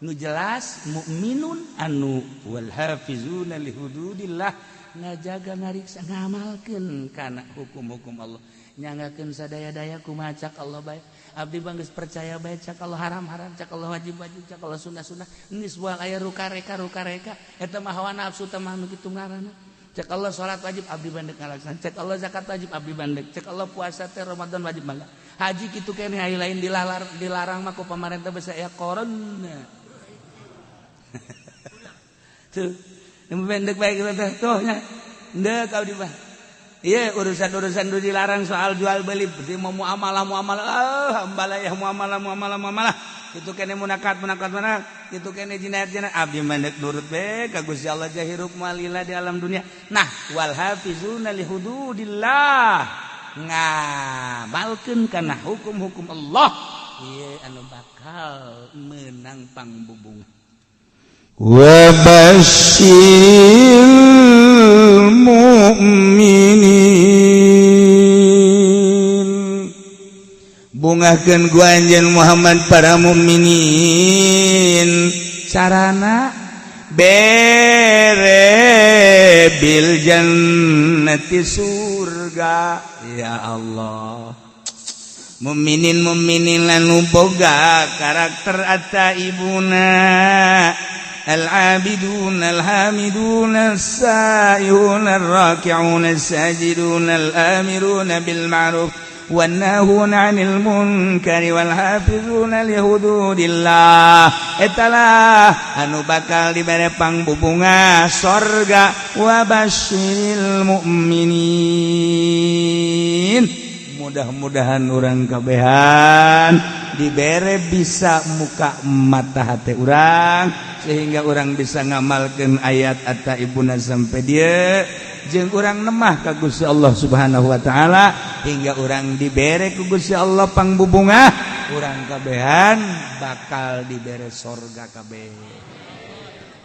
nu jelas mukminun anu wal hafizuna li hududillah ngajaga ngariksa ngamalkeun kana hukum-hukum Allah nyangakeun sadaya-daya kumaha cak Allah bae abdi bang geus percaya bae cak Allah haram-haram cak Allah wajib-wajib cak Allah sunah-sunah geus moal aya ruka-reka eta mah hawa nafsu teh mah nu kitu ngaranna cek Allah salat wajib abdi bandek ngalaksanakeun cek Allah zakat wajib abdi bandek cek Allah puasa teh Ramadan wajib mangga haji kitu keneh aya lain dilarang mah ku pamarentah basa aya corona tuh yang bandek bae kitu teh tuh nya henteu ka abdi mah ieu urusan-urusan nu dilarang soal jual beli berarti mau muamalah hambalah ya muamalah itu kene munakat mana itu kene jinayat abdi mandek nurut be ka Gusti Allah jahirup malila di alam dunia nah wal hafizuna li hududillah ngamalkeun kana hukum-hukum Allah ieu anu bakal menang pangbubung wa basyiril mu'minin bungakeun ku anjeun Muhammad para mukminin sarana bere bil jannati surga ya Allah mukminin lanu boga karakter ataibuna al-abidun al-hamidun as-sa'ihun ar-raki'un as-sajidun al-amirun bil ma'ruf wan-nahun 'anil munkari wal hafizuna li hududillah etalah anu bakal dibere pangbubunga sorga wa basyiril mu'minin mudah-mudahan urang kabehan dibere bisa muka mata hati urang sehingga urang bisa ngamalkeun ayat ataibuna sampai dia jeung urang nemah ka Gusti Allah Subhanahu wa taala hingga urang dibere ku Gusti Allah pangbubungah urang kabehan bakal dibere sorga kabeh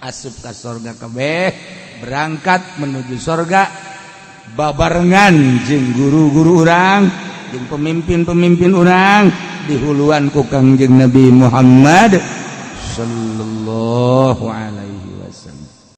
asup ka sorga kabeh berangkat menuju sorga babarengan jeung guru-guru urang jeung pemimpin-pemimpin urang dihuluan ku Kangjeng Nabi Muhammad sallallahu alaihi